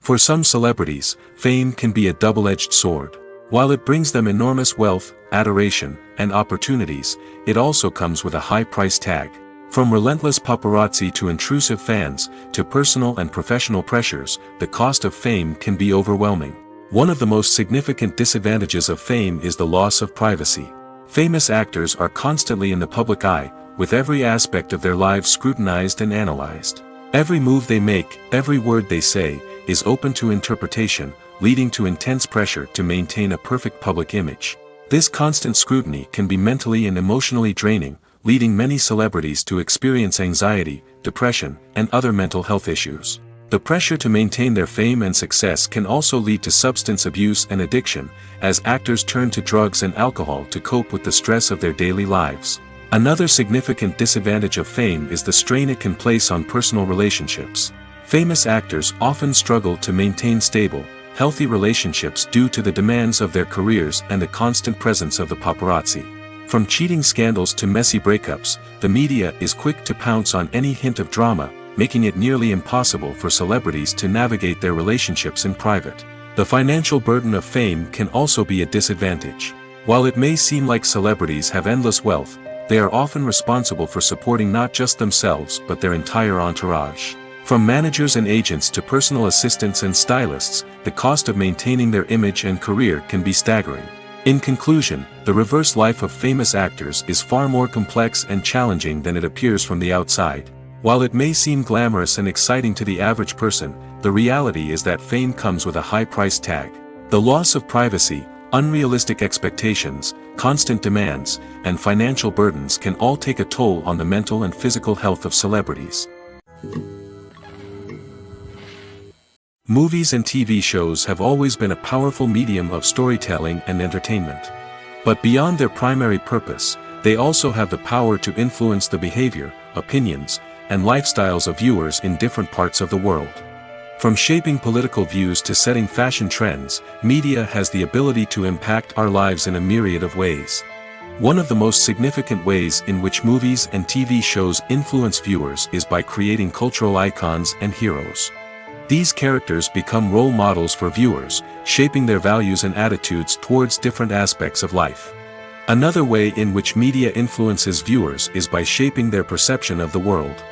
For some celebrities, fame can be a double-edged sword. While it brings them enormous wealth, adoration, and opportunities, it also comes with a high price tag. From relentless paparazzi to intrusive fans, to personal and professional pressures, the cost of fame can be overwhelming. One of the most significant disadvantages of fame is the loss of privacy. Famous actors are constantly in the public eye, with every aspect of their lives scrutinized and analyzed. Every move they make, every word they say, is open to interpretation, leading to intense pressure to maintain a perfect public image. This constant scrutiny can be mentally and emotionally draining, leading many celebrities to experience anxiety, depression, and other mental health issues. The pressure to maintain their fame and success can also lead to substance abuse and addiction, as actors turn to drugs and alcohol to cope with the stress of their daily lives. Another significant disadvantage of fame is the strain it can place on personal relationships. Famous actors often struggle to maintain stable, healthy relationships due to the demands of their careers and the constant presence of the paparazzi. From cheating scandals to messy breakups, the media is quick to pounce on any hint of drama, making it nearly impossible for celebrities to navigate their relationships in private. The financial burden of fame can also be a disadvantage. While it may seem like celebrities have endless wealth, they are often responsible for supporting not just themselves but their entire entourage. From managers and agents to personal assistants and stylists, the cost of maintaining their image and career can be staggering. In conclusion, the reverse life of famous actors is far more complex and challenging than it appears from the outside. While it may seem glamorous and exciting to the average person, the reality is that fame comes with a high price tag. The loss of privacy, unrealistic expectations, constant demands, and financial burdens can all take a toll on the mental and physical health of celebrities. Movies and TV shows have always been a powerful medium of storytelling and entertainment. But beyond their primary purpose, they also have the power to influence the behavior, opinions, and lifestyles of viewers in different parts of the world. From shaping political views to setting fashion trends, media has the ability to impact our lives in a myriad of ways. One of the most significant ways in which movies and TV shows influence viewers is by creating cultural icons and heroes. These characters become role models for viewers, shaping their values and attitudes towards different aspects of life. Another way in which media influences viewers is by shaping their perception of the world.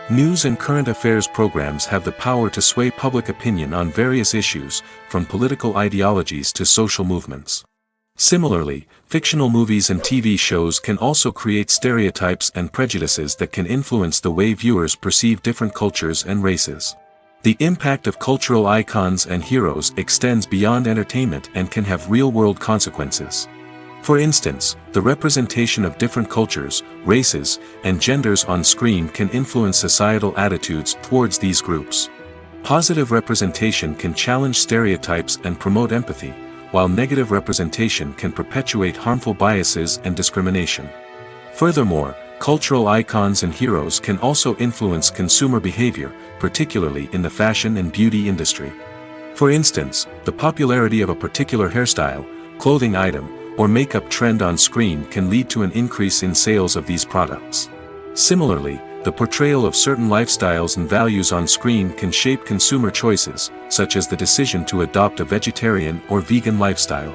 News and current affairs programs have the power to sway public opinion on various issues, from political ideologies to social movements. Similarly, fictional movies and TV shows can also create stereotypes and prejudices that can influence the way viewers perceive different cultures and races. The impact of cultural icons and heroes extends beyond entertainment and can have real-world consequences. For instance, the representation of different cultures, races, and genders on screen can influence societal attitudes towards these groups. Positive representation can challenge stereotypes and promote empathy, while negative representation can perpetuate harmful biases and discrimination. Furthermore, cultural icons and heroes can also influence consumer behavior, particularly in the fashion and beauty industry. For instance, the popularity of a particular hairstyle, clothing item, or makeup trend on screen can lead to an increase in sales of these products. Similarly, the portrayal of certain lifestyles and values on screen can shape consumer choices, such as the decision to adopt a vegetarian or vegan lifestyle.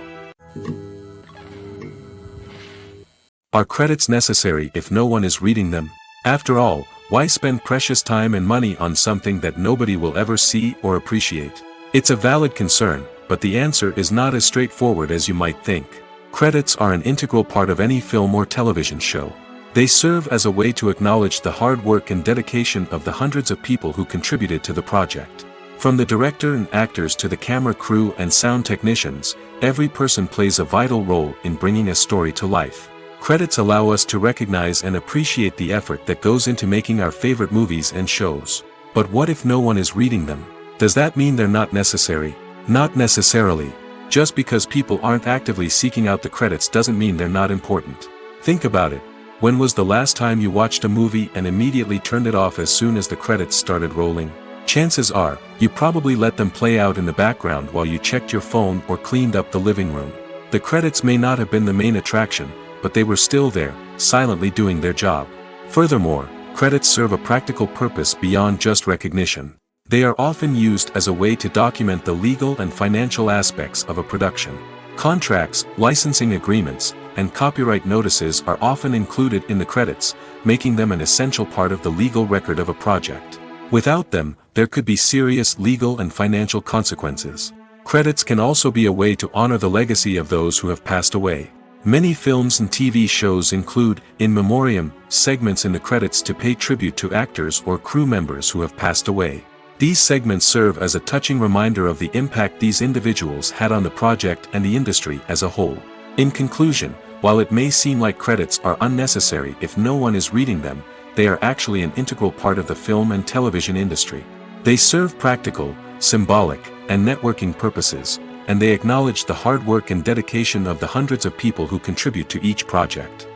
Are credits necessary if no one is reading them? After all, why spend precious time and money on something that nobody will ever see or appreciate? It's a valid concern, but the answer is not as straightforward as you might think. Credits are an integral part of any film or television show. They serve as a way to acknowledge the hard work and dedication of the hundreds of people who contributed to the project. From the director and actors to the camera crew and sound technicians, every person plays a vital role in bringing a story to life. Credits allow us to recognize and appreciate the effort that goes into making our favorite movies and shows. But what if no one is reading them? Does that mean they're not necessary? Not necessarily. Just because people aren't actively seeking out the credits doesn't mean they're not important. Think about it. When was the last time you watched a movie and immediately turned it off as soon as the credits started rolling? Chances are, you probably let them play out in the background while you checked your phone or cleaned up the living room. The credits may not have been the main attraction, but they were still there, silently doing their job. Furthermore, credits serve a practical purpose beyond just recognition. They are often used as a way to document the legal and financial aspects of a production. Contracts, licensing agreements, and copyright notices are often included in the credits, making them an essential part of the legal record of a project. Without them, there could be serious legal and financial consequences. Credits can also be a way to honor the legacy of those who have passed away. Many films and TV shows include, in memoriam, segments in the credits to pay tribute to actors or crew members who have passed away. These segments serve as a touching reminder of the impact these individuals had on the project and the industry as a whole. In conclusion, while it may seem like credits are unnecessary if no one is reading them, they are actually an integral part of the film and television industry. They serve practical, symbolic, and networking purposes, and they acknowledge the hard work and dedication of the hundreds of people who contribute to each project.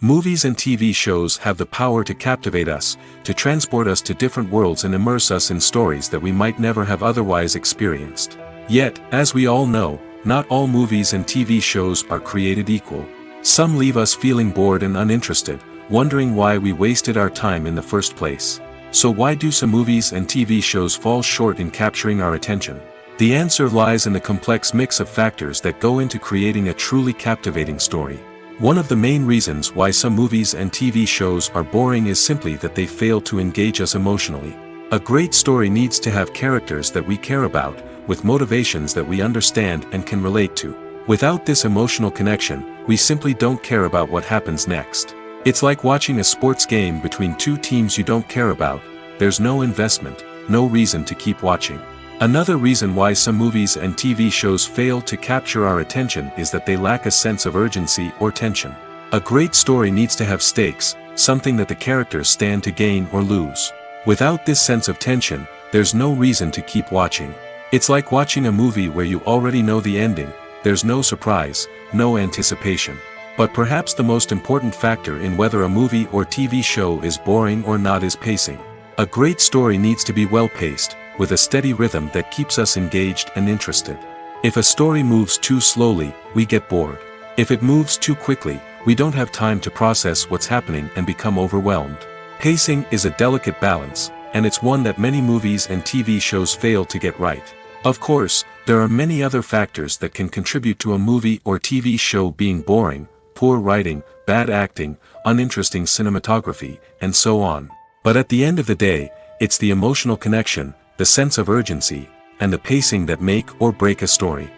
Movies and TV shows have the power to captivate us, to transport us to different worlds and immerse us in stories that we might never have otherwise experienced. Yet, as we all know, not all movies and TV shows are created equal. Some leave us feeling bored and uninterested, wondering why we wasted our time in the first place. So why do some movies and TV shows fall short in capturing our attention? The answer lies in the complex mix of factors that go into creating a truly captivating story. One of the main reasons why some movies and TV shows are boring is simply that they fail to engage us emotionally. A great story needs to have characters that we care about, with motivations that we understand and can relate to. Without this emotional connection, we simply don't care about what happens next. It's like watching a sports game between two teams you don't care about. There's no investment, no reason to keep watching. Another reason why some movies and TV shows fail to capture our attention is that they lack a sense of urgency or tension. A great story needs to have stakes, something that the characters stand to gain or lose. Without this sense of tension, there's no reason to keep watching. It's like watching a movie where you already know the ending. There's no surprise, no anticipation. But perhaps the most important factor in whether a movie or TV show is boring or not is pacing. A great story needs to be well-paced, with a steady rhythm that keeps us engaged and interested. If a story moves too slowly, we get bored. If it moves too quickly, we don't have time to process what's happening and become overwhelmed. Pacing is a delicate balance, and it's one that many movies and TV shows fail to get right. Of course, there are many other factors that can contribute to a movie or TV show being boring: poor writing, bad acting, uninteresting cinematography, and so on. But at the end of the day, it's the emotional connection, the sense of urgency, and the pacing that make or break a story.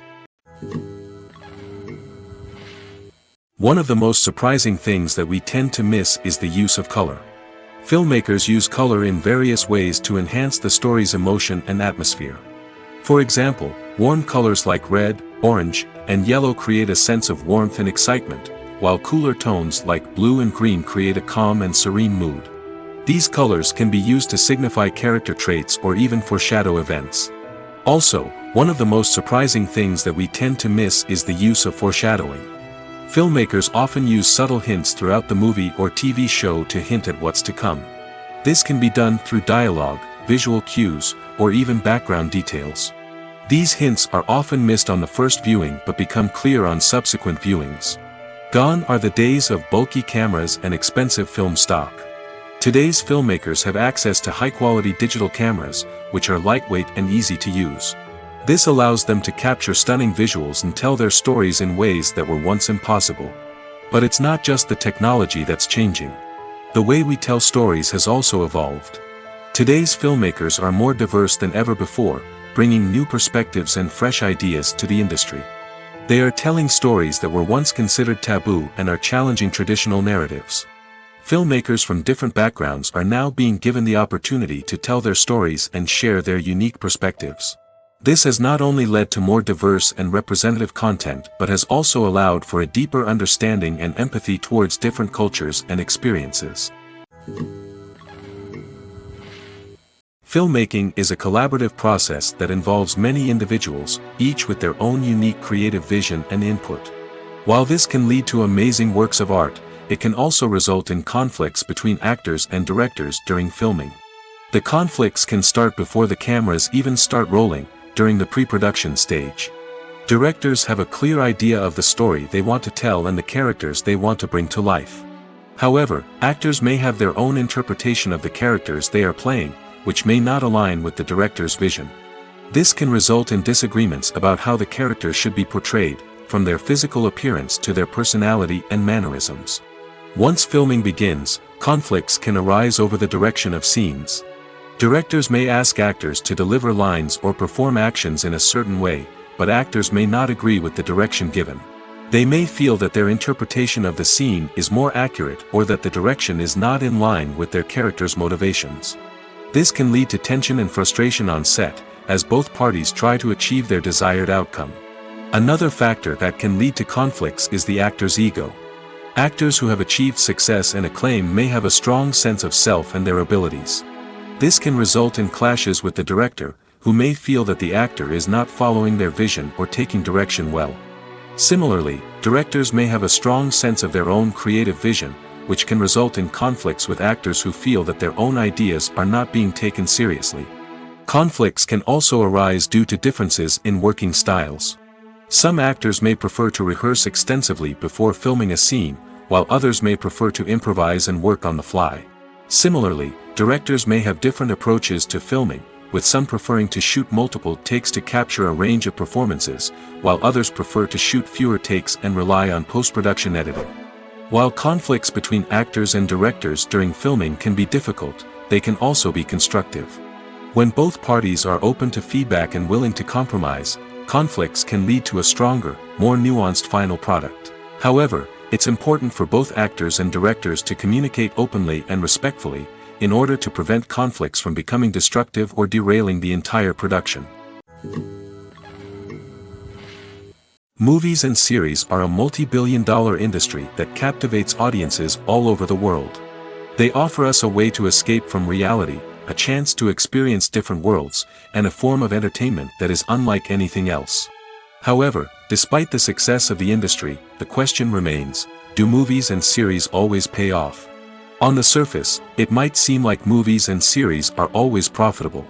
One of the most surprising things that we tend to miss is the use of color. Filmmakers use color in various ways to enhance the story's emotion and atmosphere. For example, warm colors like red, orange, and yellow create a sense of warmth and excitement, while cooler tones like blue and green create a calm and serene mood. These colors can be used to signify character traits or even foreshadow events. Also, one of the most surprising things that we tend to miss is the use of foreshadowing. Filmmakers often use subtle hints throughout the movie or TV show to hint at what's to come. This can be done through dialogue, visual cues, or even background details. These hints are often missed on the first viewing but become clear on subsequent viewings. Gone are the days of bulky cameras and expensive film stock. Today's filmmakers have access to high-quality digital cameras, which are lightweight and easy to use. This allows them to capture stunning visuals and tell their stories in ways that were once impossible. But it's not just the technology that's changing. The way we tell stories has also evolved. Today's filmmakers are more diverse than ever before, bringing new perspectives and fresh ideas to the industry. They are telling stories that were once considered taboo and are challenging traditional narratives. Filmmakers from different backgrounds are now being given the opportunity to tell their stories and share their unique perspectives. This has not only led to more diverse and representative content but has also allowed for a deeper understanding and empathy towards different cultures and experiences. Filmmaking is a collaborative process that involves many individuals, each with their own unique creative vision and input. While this can lead to amazing works of art, it can also result in conflicts between actors and directors during filming. The conflicts can start before the cameras even start rolling, during the pre-production stage. Directors have a clear idea of the story they want to tell and the characters they want to bring to life. However, actors may have their own interpretation of the characters they are playing, which may not align with the director's vision. This can result in disagreements about how the characters should be portrayed, from their physical appearance to their personality and mannerisms. Once filming begins, conflicts can arise over the direction of scenes. Directors may ask actors to deliver lines or perform actions in a certain way, but actors may not agree with the direction given. They may feel that their interpretation of the scene is more accurate or that the direction is not in line with their character's motivations. This can lead to tension and frustration on set, as both parties try to achieve their desired outcome. Another factor that can lead to conflicts is the actor's ego. Actors who have achieved success and acclaim may have a strong sense of self and their abilities. This can result in clashes with the director, who may feel that the actor is not following their vision or taking direction well. Similarly, directors may have a strong sense of their own creative vision, which can result in conflicts with actors who feel that their own ideas are not being taken seriously. Conflicts can also arise due to differences in working styles. Some actors may prefer to rehearse extensively before filming a scene, while others may prefer to improvise and work on the fly. Similarly, directors may have different approaches to filming, with some preferring to shoot multiple takes to capture a range of performances, while others prefer to shoot fewer takes and rely on post-production editing. While conflicts between actors and directors during filming can be difficult, they can also be constructive. When both parties are open to feedback and willing to compromise, conflicts can lead to a stronger, more nuanced final product. However, it's important for both actors and directors to communicate openly and respectfully, in order to prevent conflicts from becoming destructive or derailing the entire production. Movies and series are a multi-billion-dollar industry that captivates audiences all over the world. They offer us a way to escape from reality, a chance to experience different worlds, and a form of entertainment that is unlike anything else. However, despite the success of the industry, the question remains, do movies and series always pay off? On the surface, it might seem like movies and series are always profitable.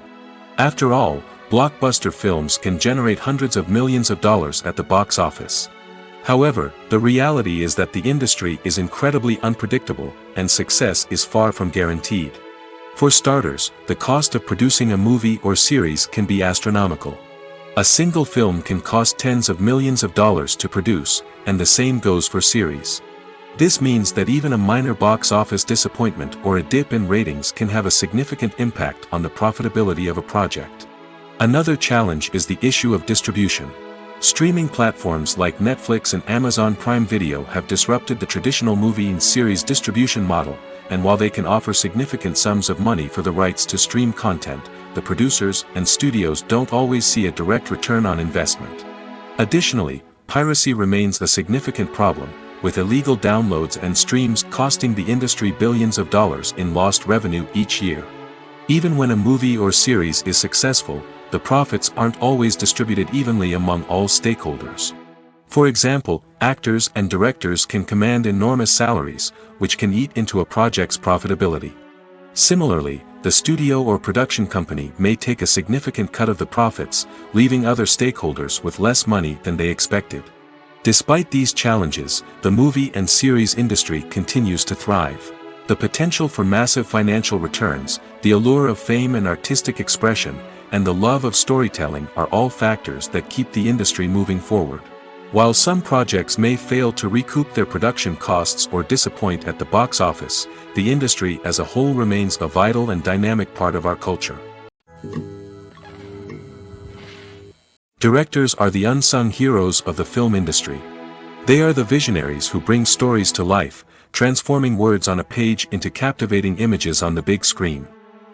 After all, blockbuster films can generate hundreds of millions of dollars at the box office. However, the reality is that the industry is incredibly unpredictable, and success is far from guaranteed. For starters, the cost of producing a movie or series can be astronomical. A single film can cost tens of millions of dollars to produce, and the same goes for series. This means that even a minor box office disappointment or a dip in ratings can have a significant impact on the profitability of a project. Another challenge is the issue of distribution. Streaming platforms like Netflix and Amazon Prime Video have disrupted the traditional movie and series distribution model, and while they can offer significant sums of money for the rights to stream content, the producers and studios don't always see a direct return on investment. Additionally, piracy remains a significant problem, with illegal downloads and streams costing the industry billions of dollars in lost revenue each year. Even when a movie or series is successful, the profits aren't always distributed evenly among all stakeholders. For example, actors and directors can command enormous salaries, which can eat into a project's profitability. Similarly, the studio or production company may take a significant cut of the profits, leaving other stakeholders with less money than they expected. Despite these challenges, the movie and series industry continues to thrive. The potential for massive financial returns, the allure of fame and artistic expression, and the love of storytelling are all factors that keep the industry moving forward. While some projects may fail to recoup their production costs or disappoint at the box office, the industry as a whole remains a vital and dynamic part of our culture. Directors are the unsung heroes of the film industry. They are the visionaries who bring stories to life, transforming words on a page into captivating images on the big screen.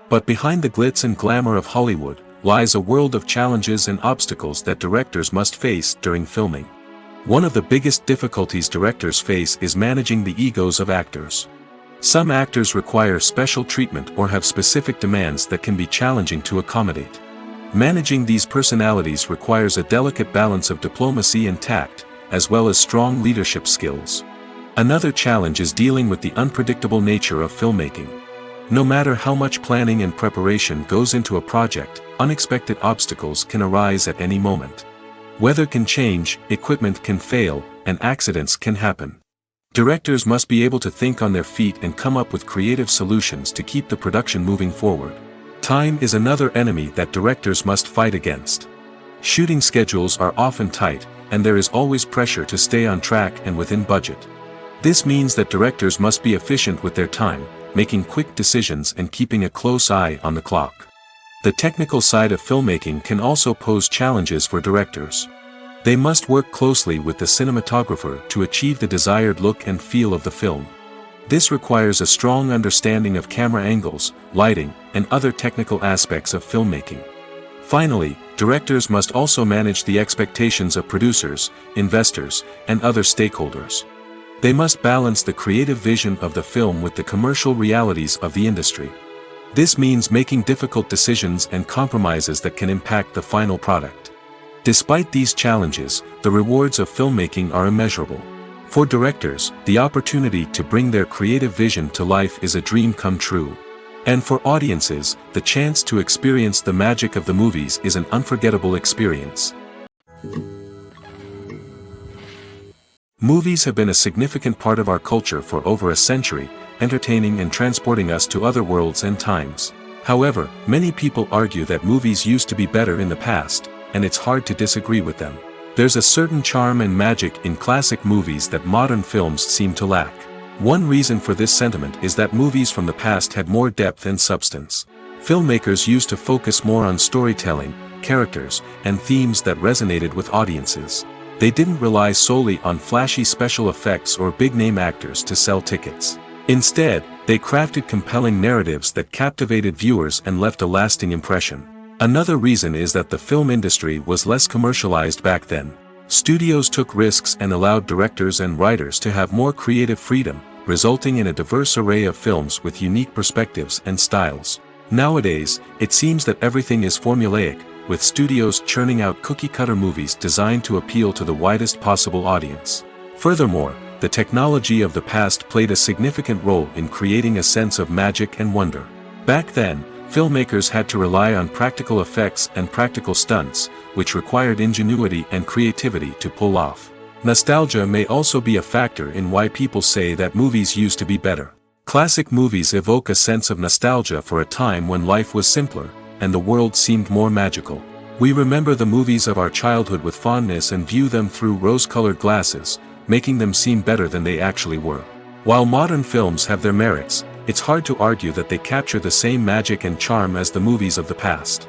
But behind the glitz and glamour of Hollywood, lies a world of challenges and obstacles that directors must face during filming. One of the biggest difficulties directors face is managing the egos of actors. Some actors require special treatment or have specific demands that can be challenging to accommodate. Managing these personalities requires a delicate balance of diplomacy and tact, as well as strong leadership skills. Another challenge is dealing with the unpredictable nature of filmmaking. No matter how much planning and preparation goes into a project, unexpected obstacles can arise at any moment. Weather can change, equipment can fail, and accidents can happen. Directors must be able to think on their feet and come up with creative solutions to keep the production moving forward. Time is another enemy that directors must fight against. Shooting schedules are often tight, and there is always pressure to stay on track and within budget. This means that directors must be efficient with their time, making quick decisions and keeping a close eye on the clock. The technical side of filmmaking can also pose challenges for directors. They must work closely with the cinematographer to achieve the desired look and feel of the film. This requires a strong understanding of camera angles, lighting, and other technical aspects of filmmaking. Finally, directors must also manage the expectations of producers, investors, and other stakeholders. They must balance the creative vision of the film with the commercial realities of the industry. This means making difficult decisions and compromises that can impact the final product. Despite these challenges, the rewards of filmmaking are immeasurable. For directors, the opportunity to bring their creative vision to life is a dream come true. And for audiences, the chance to experience the magic of the movies is an unforgettable experience. Movies have been a significant part of our culture for over a century, entertaining and transporting us to other worlds and times. However, many people argue that movies used to be better in the past, and it's hard to disagree with them. There's a certain charm and magic in classic movies that modern films seem to lack. One reason for this sentiment is that movies from the past had more depth and substance. Filmmakers used to focus more on storytelling, characters, and themes that resonated with audiences. They didn't rely solely on flashy special effects or big-name actors to sell tickets. Instead, they crafted compelling narratives that captivated viewers and left a lasting impression. Another reason is that the film industry was less commercialized back then. Studios took risks and allowed directors and writers to have more creative freedom, resulting in a diverse array of films with unique perspectives and styles. Nowadays, it seems that everything is formulaic, with studios churning out cookie-cutter movies designed to appeal to the widest possible audience. Furthermore, the technology of the past played a significant role in creating a sense of magic and wonder. Back then, filmmakers had to rely on practical effects and practical stunts, which required ingenuity and creativity to pull off. Nostalgia may also be a factor in why people say that movies used to be better. Classic movies evoke a sense of nostalgia for a time when life was simpler, and the world seemed more magical. We remember the movies of our childhood with fondness and view them through rose-colored glasses, making them seem better than they actually were. While modern films have their merits, it's hard to argue that they capture the same magic and charm as the movies of the past.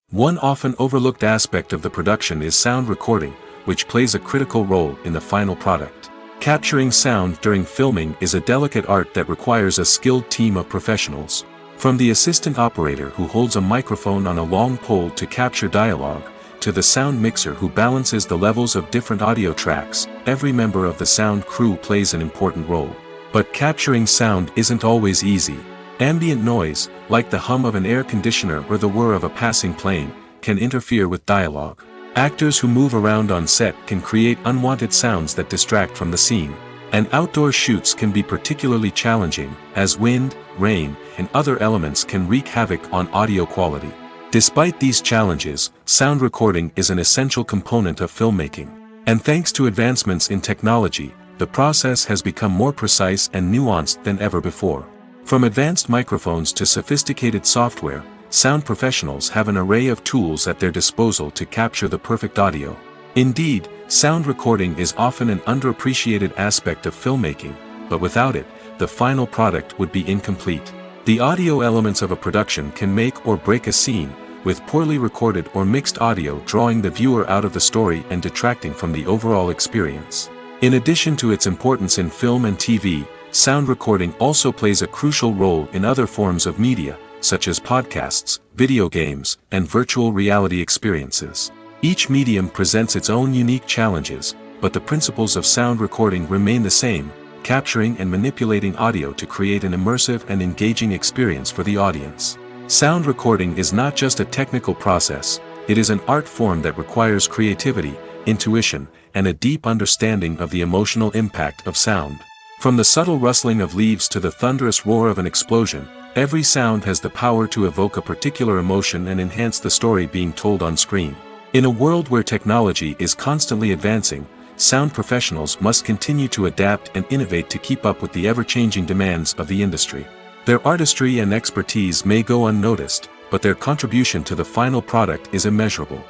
One often overlooked aspect of the production is sound recording, which plays a critical role in the final product. Capturing sound during filming is a delicate art that requires a skilled team of professionals. From the assistant operator who holds a microphone on a long pole to capture dialogue, to the sound mixer who balances the levels of different audio tracks, every member of the sound crew plays an important role. But capturing sound isn't always easy. Ambient noise, like the hum of an air conditioner or the whir of a passing plane, can interfere with dialogue. Actors who move around on set can create unwanted sounds that distract from the scene. And outdoor shoots can be particularly challenging, as wind, rain, and other elements can wreak havoc on audio quality. Despite these challenges, sound recording is an essential component of filmmaking. And thanks to advancements in technology, the process has become more precise and nuanced than ever before. From advanced microphones to sophisticated software, sound professionals have an array of tools at their disposal to capture the perfect audio. Indeed, sound recording is often an underappreciated aspect of filmmaking, but without it, the final product would be incomplete. The audio elements of a production can make or break a scene, with poorly recorded or mixed audio drawing the viewer out of the story and detracting from the overall experience. In addition to its importance in film and TV, sound recording also plays a crucial role in other forms of media, such as podcasts, video games, and virtual reality experiences. Each medium presents its own unique challenges, but the principles of sound recording remain the same, capturing and manipulating audio to create an immersive and engaging experience for the audience. Sound recording is not just a technical process, it is an art form that requires creativity, intuition, and a deep understanding of the emotional impact of sound. From the subtle rustling of leaves to the thunderous roar of an explosion, every sound has the power to evoke a particular emotion and enhance the story being told on screen. In a world where technology is constantly advancing, sound professionals must continue to adapt and innovate to keep up with the ever-changing demands of the industry. Their artistry and expertise may go unnoticed, but their contribution to the final product is immeasurable.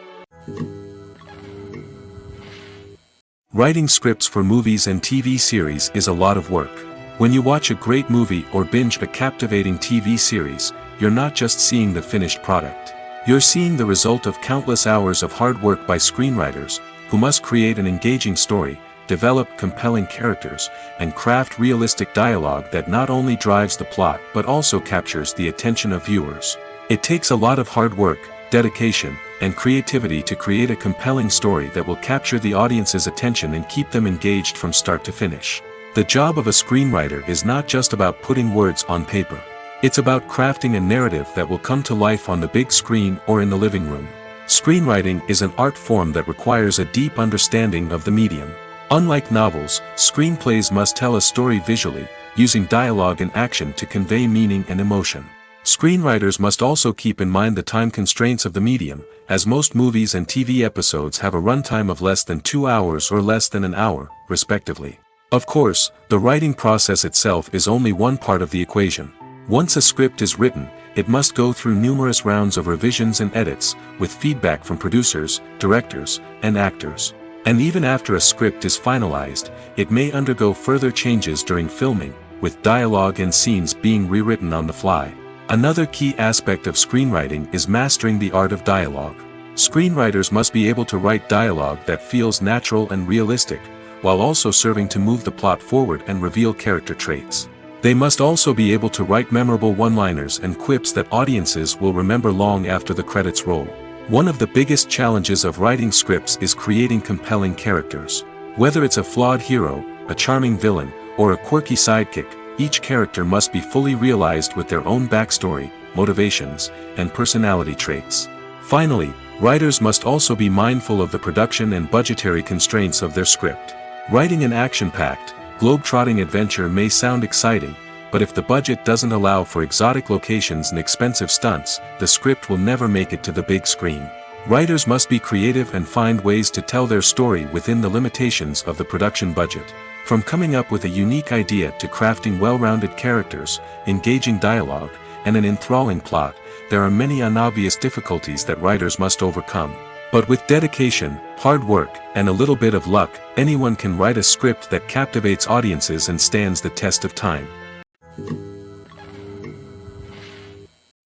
Writing scripts for movies and TV series is a lot of work. When you watch a great movie or binge a captivating TV series, you're not just seeing the finished product. You're seeing the result of countless hours of hard work by screenwriters, who must create an engaging story, develop compelling characters, and craft realistic dialogue that not only drives the plot but also captures the attention of viewers. It takes a lot of hard work, dedication, and creativity to create a compelling story that will capture the audience's attention and keep them engaged from start to finish. The job of a screenwriter is not just about putting words on paper. It's about crafting a narrative that will come to life on the big screen or in the living room. Screenwriting is an art form that requires a deep understanding of the medium. Unlike novels, screenplays must tell a story visually, using dialogue and action to convey meaning and emotion. Screenwriters must also keep in mind the time constraints of the medium, as most movies and TV episodes have a runtime of less than 2 hours or less than an hour, respectively. Of course, the writing process itself is only one part of the equation. Once a script is written, it must go through numerous rounds of revisions and edits, with feedback from producers, directors, and actors. And even after a script is finalized, it may undergo further changes during filming, with dialogue and scenes being rewritten on the fly. Another key aspect of screenwriting is mastering the art of dialogue. Screenwriters must be able to write dialogue that feels natural and realistic, while also serving to move the plot forward and reveal character traits. They must also be able to write memorable one-liners and quips that audiences will remember long after the credits roll. One of the biggest challenges of writing scripts is creating compelling characters. Whether it's a flawed hero, a charming villain, or a quirky sidekick, each character must be fully realized with their own backstory, motivations, and personality traits. Finally, writers must also be mindful of the production and budgetary constraints of their script. Writing an action-packed, globe-trotting adventure may sound exciting, but if the budget doesn't allow for exotic locations and expensive stunts, the script will never make it to the big screen. Writers must be creative and find ways to tell their story within the limitations of the production budget. From coming up with a unique idea to crafting well-rounded characters, engaging dialogue, and an enthralling plot, there are many unobvious difficulties that writers must overcome. But with dedication, hard work, and a little bit of luck, anyone can write a script that captivates audiences and stands the test of time.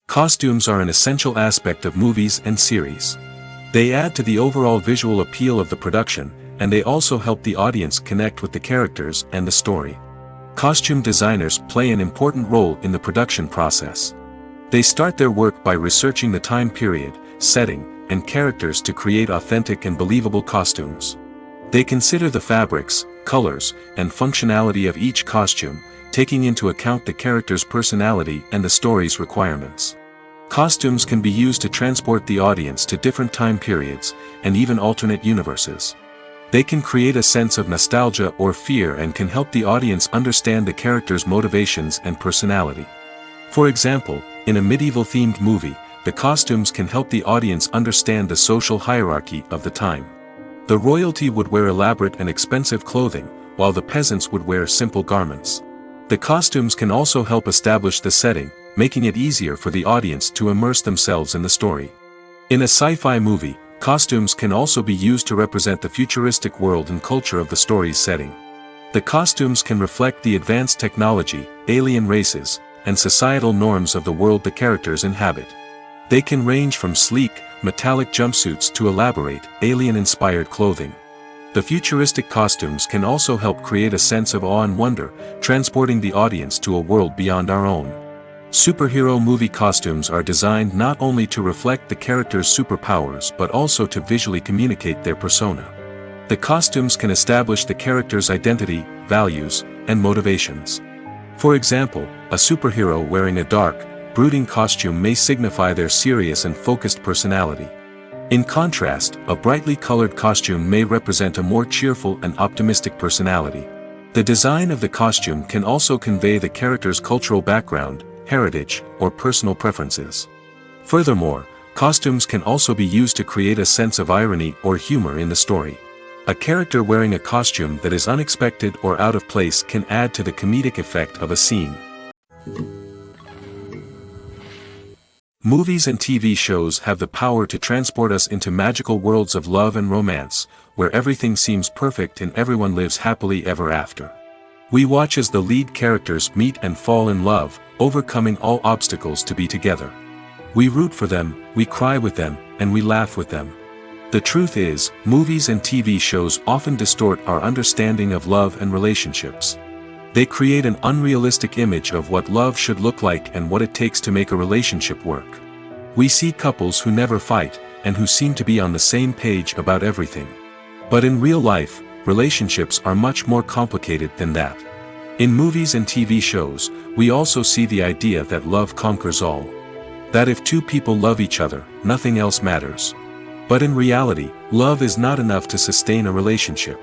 Costumes are an essential aspect of movies and series. They add to the overall visual appeal of the production, and they also help the audience connect with the characters and the story. Costume designers play an important role in the production process. They start their work by researching the time period, setting, and characters to create authentic and believable costumes. They consider the fabrics, colors, and functionality of each costume, taking into account the character's personality and the story's requirements. Costumes can be used to transport the audience to different time periods, and even alternate universes. They can create a sense of nostalgia or fear and can help the audience understand the character's motivations and personality. For example, in a medieval-themed movie, the costumes can help the audience understand the social hierarchy of the time. The royalty would wear elaborate and expensive clothing, while the peasants would wear simple garments. The costumes can also help establish the setting, making it easier for the audience to immerse themselves in the story. In a sci-fi movie, costumes can also be used to represent the futuristic world and culture of the story's setting. The costumes can reflect the advanced technology, alien races, and societal norms of the world the characters inhabit. They can range from sleek, metallic jumpsuits to elaborate, alien-inspired clothing. The futuristic costumes can also help create a sense of awe and wonder, transporting the audience to a world beyond our own. Superhero movie costumes are designed not only to reflect the character's superpowers but also to visually communicate their persona. The costumes can establish the character's identity, values, and motivations. For example, a superhero wearing a dark, brooding costume may signify their serious and focused personality. In contrast, a brightly colored costume may represent a more cheerful and optimistic personality. The design of the costume can also convey the character's cultural background, heritage, or personal preferences. Furthermore, costumes can also be used to create a sense of irony or humor in the story. A character wearing a costume that is unexpected or out of place can add to the comedic effect of a scene. Movies and TV shows have the power to transport us into magical worlds of love and romance, where everything seems perfect and everyone lives happily ever after. We watch as the lead characters meet and fall in love, overcoming all obstacles to be together. We root for them, we cry with them, and we laugh with them. The truth is, movies and TV shows often distort our understanding of love and relationships. They create an unrealistic image of what love should look like and what it takes to make a relationship work. We see couples who never fight, and who seem to be on the same page about everything. But in real life, relationships are much more complicated than that. In movies and TV shows, we also see the idea that love conquers all. That if two people love each other, nothing else matters. But in reality, love is not enough to sustain a relationship.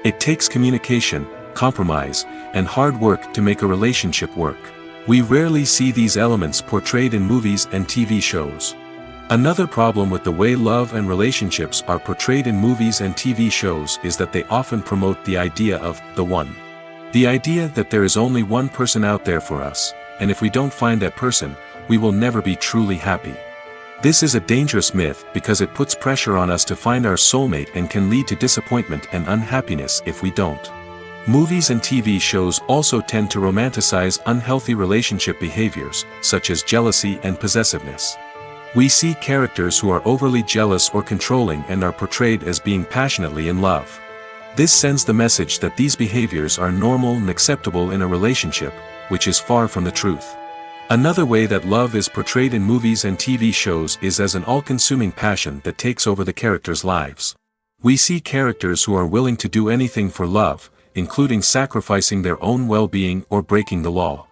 It takes communication, compromise, and hard work to make a relationship work. We rarely see these elements portrayed in movies and TV shows. Another problem with the way love and relationships are portrayed in movies and TV shows is that they often promote the idea of the one. The idea that there is only one person out there for us, and if we don't find that person, we will never be truly happy. This is a dangerous myth because it puts pressure on us to find our soulmate and can lead to disappointment and unhappiness if we don't. Movies and TV shows also tend to romanticize unhealthy relationship behaviors, such as jealousy and possessiveness. We see characters who are overly jealous or controlling and are portrayed as being passionately in love. This sends the message that these behaviors are normal and acceptable in a relationship, which is far from the truth. Another way that love is portrayed in movies and TV shows is as an all-consuming passion that takes over the characters' lives. We see characters who are willing to do anything for love, including sacrificing their own well-being or breaking the law.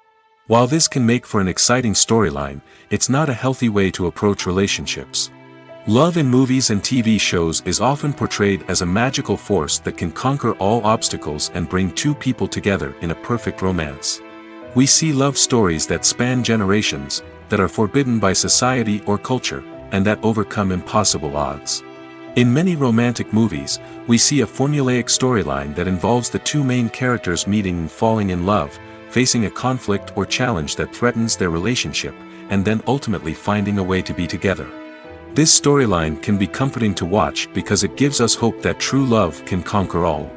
While this can make for an exciting storyline, it's not a healthy way to approach relationships. Love in movies and TV shows is often portrayed as a magical force that can conquer all obstacles and bring two people together in a perfect romance. We see love stories that span generations, that are forbidden by society or culture, and that overcome impossible odds. In many romantic movies, we see a formulaic storyline that involves the two main characters meeting and falling in love, facing a conflict or challenge that threatens their relationship, and then ultimately finding a way to be together. This storyline can be comforting to watch because it gives us hope that true love can conquer all.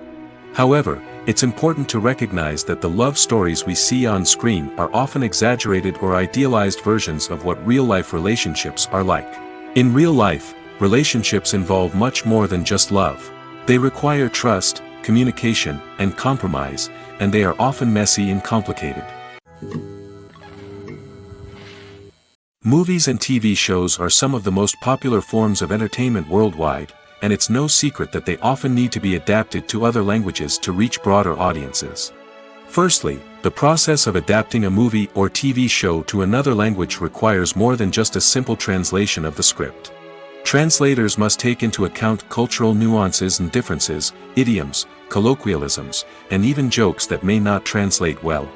However, it's important to recognize that the love stories we see on screen are often exaggerated or idealized versions of what real-life relationships are like. In real life, relationships involve much more than just love. They require trust, communication, and compromise, and they are often messy and complicated. Movies and TV shows are some of the most popular forms of entertainment worldwide, and it's no secret that they often need to be adapted to other languages to reach broader audiences. Firstly, the process of adapting a movie or TV show to another language requires more than just a simple translation of the script. Translators must take into account cultural nuances and differences, idioms, colloquialisms, and even jokes that may not translate well.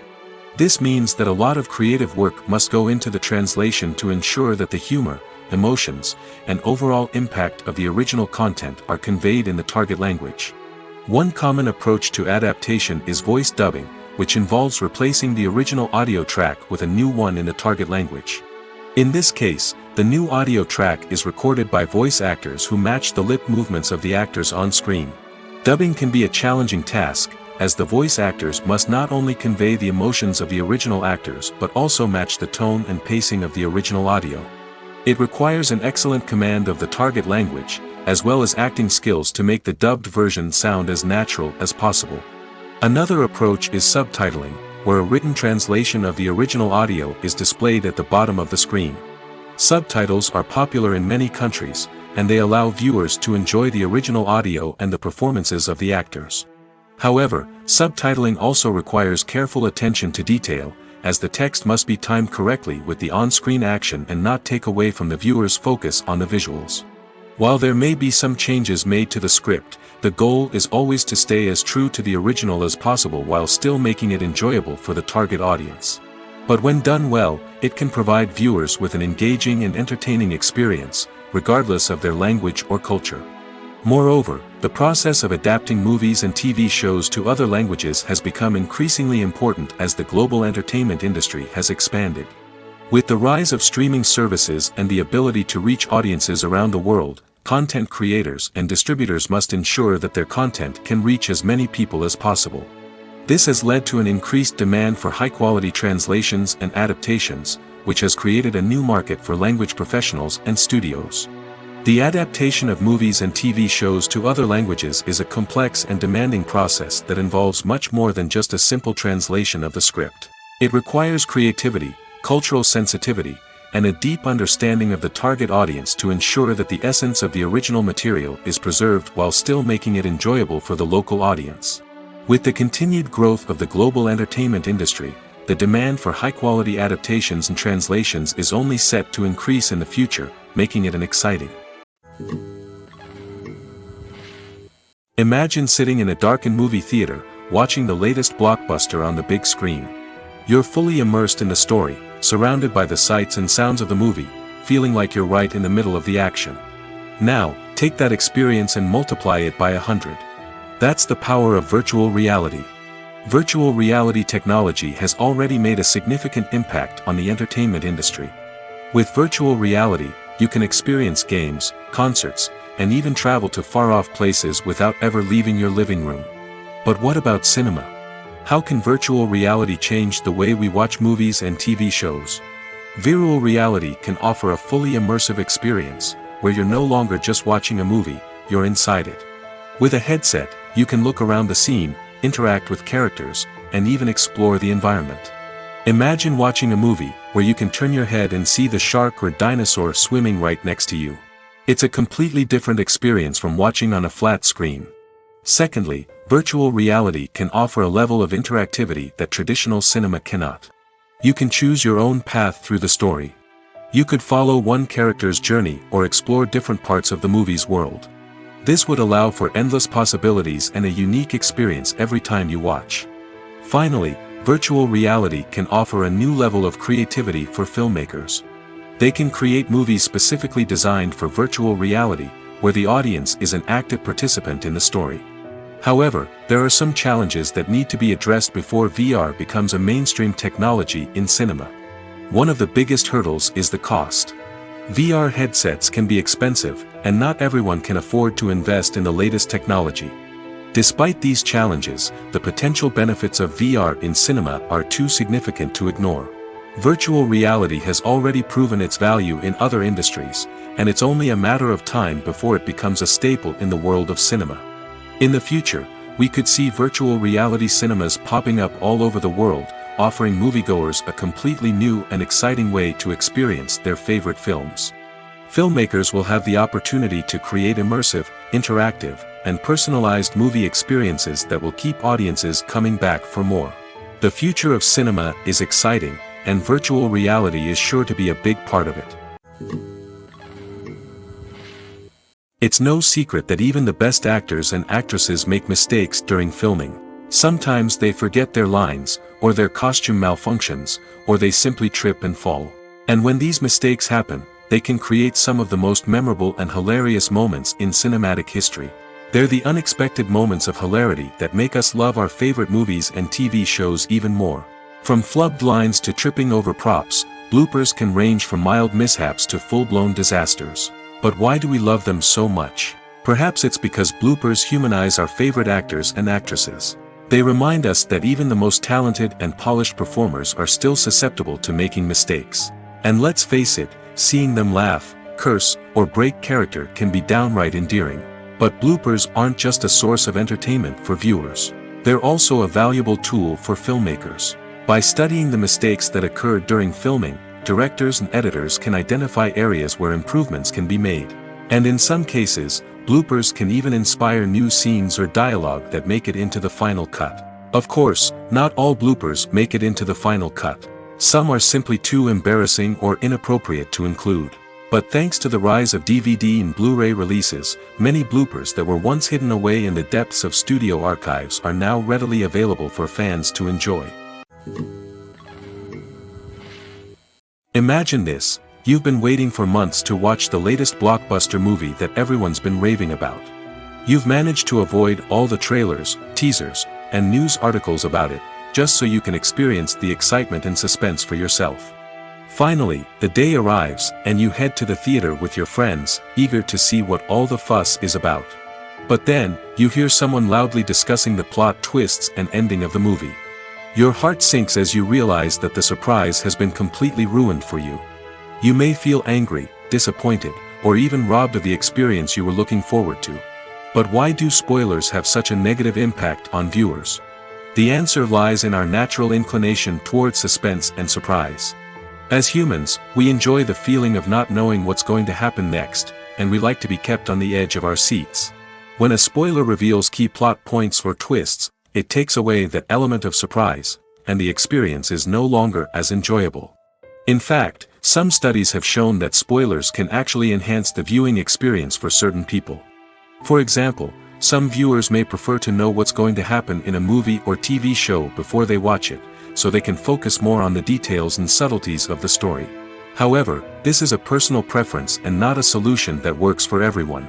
This means that a lot of creative work must go into the translation to ensure that the humor, emotions, and overall impact of the original content are conveyed in the target language. One common approach to adaptation is voice dubbing, which involves replacing the original audio track with a new one in the target language. In this case, the new audio track is recorded by voice actors who match the lip movements of the actors on screen. Dubbing can be a challenging task, as the voice actors must not only convey the emotions of the original actors but also match the tone and pacing of the original audio. It requires an excellent command of the target language, as well as acting skills to make the dubbed version sound as natural as possible. Another approach is subtitling, where a written translation of the original audio is displayed at the bottom of the screen. Subtitles are popular in many countries, and they allow viewers to enjoy the original audio and the performances of the actors. However, subtitling also requires careful attention to detail, as the text must be timed correctly with the on-screen action and not take away from the viewer's focus on the visuals. While there may be some changes made to the script, the goal is always to stay as true to the original as possible while still making it enjoyable for the target audience. But when done well, it can provide viewers with an engaging and entertaining experience, regardless of their language or culture. Moreover, the process of adapting movies and TV shows to other languages has become increasingly important as the global entertainment industry has expanded. With the rise of streaming services and the ability to reach audiences around the world, content creators and distributors must ensure that their content can reach as many people as possible. This has led to an increased demand for high-quality translations and adaptations, which has created a new market for language professionals and studios. The adaptation of movies and TV shows to other languages is a complex and demanding process that involves much more than just a simple translation of the script. It requires creativity, cultural sensitivity, and a deep understanding of the target audience to ensure that the essence of the original material is preserved while still making it enjoyable for the local audience. With the continued growth of the global entertainment industry, the demand for high-quality adaptations and translations is only set to increase in the future, making it an exciting. Imagine sitting in a darkened movie theater, watching the latest blockbuster on the big screen. You're fully immersed in the story, surrounded by the sights and sounds of the movie, feeling like you're right in the middle of the action. Now, take that experience and multiply it by 100. That's the power of virtual reality. Virtual reality technology has already made a significant impact on the entertainment industry. With virtual reality, you can experience games, concerts, and even travel to far-off places without ever leaving your living room. But what about cinema? How can virtual reality change the way we watch movies and TV shows? Virtual reality can offer a fully immersive experience, where you're no longer just watching a movie, you're inside it. With a headset, you can look around the scene, interact with characters, and even explore the environment. Imagine watching a movie, where you can turn your head and see the shark or dinosaur swimming right next to you. It's a completely different experience from watching on a flat screen. Secondly, virtual reality can offer a level of interactivity that traditional cinema cannot. You can choose your own path through the story. You could follow one character's journey or explore different parts of the movie's world. This would allow for endless possibilities and a unique experience every time you watch. Finally, virtual reality can offer a new level of creativity for filmmakers. They can create movies specifically designed for virtual reality, where the audience is an active participant in the story. However, there are some challenges that need to be addressed before VR becomes a mainstream technology in cinema. One of the biggest hurdles is the cost. VR headsets can be expensive, and not everyone can afford to invest in the latest technology. Despite these challenges, the potential benefits of VR in cinema are too significant to ignore. Virtual reality has already proven its value in other industries, and it's only a matter of time before it becomes a staple in the world of cinema. In the future, we could see virtual reality cinemas popping up all over the world, offering moviegoers a completely new and exciting way to experience their favorite films. Filmmakers will have the opportunity to create immersive, interactive, and personalized movie experiences that will keep audiences coming back for more. The future of cinema is exciting, and virtual reality is sure to be a big part of it. It's no secret that even the best actors and actresses make mistakes during filming. Sometimes they forget their lines, or their costume malfunctions, or they simply trip and fall. And when these mistakes happen, they can create some of the most memorable and hilarious moments in cinematic history. They're the unexpected moments of hilarity that make us love our favorite movies and TV shows even more. From flubbed lines to tripping over props, bloopers can range from mild mishaps to full-blown disasters. But why do we love them so much? Perhaps it's because bloopers humanize our favorite actors and actresses. They remind us that even the most talented and polished performers are still susceptible to making mistakes. And let's face it, seeing them laugh, curse, or break character can be downright endearing. But bloopers aren't just a source of entertainment for viewers. They're also a valuable tool for filmmakers. By studying the mistakes that occurred during filming, directors and editors can identify areas where improvements can be made. And in some cases, bloopers can even inspire new scenes or dialogue that make it into the final cut. Of course, not all bloopers make it into the final cut. Some are simply too embarrassing or inappropriate to include. But thanks to the rise of DVD and Blu-ray releases, many bloopers that were once hidden away in the depths of studio archives are now readily available for fans to enjoy. Imagine this: you've been waiting for months to watch the latest blockbuster movie that everyone's been raving about. You've managed to avoid all the trailers, teasers, and news articles about it, just so you can experience the excitement and suspense for yourself. Finally, the day arrives, and you head to the theater with your friends, eager to see what all the fuss is about. But then, you hear someone loudly discussing the plot twists and ending of the movie. Your heart sinks as you realize that the surprise has been completely ruined for you. You may feel angry, disappointed, or even robbed of the experience you were looking forward to. But why do spoilers have such a negative impact on viewers? The answer lies in our natural inclination towards suspense and surprise. As humans, we enjoy the feeling of not knowing what's going to happen next, and we like to be kept on the edge of our seats. When a spoiler reveals key plot points or twists, it takes away that element of surprise, and the experience is no longer as enjoyable. In fact, some studies have shown that spoilers can actually enhance the viewing experience for certain people. For example, some viewers may prefer to know what's going to happen in a movie or TV show before they watch it, so they can focus more on the details and subtleties of the story. However, this is a personal preference and not a solution that works for everyone.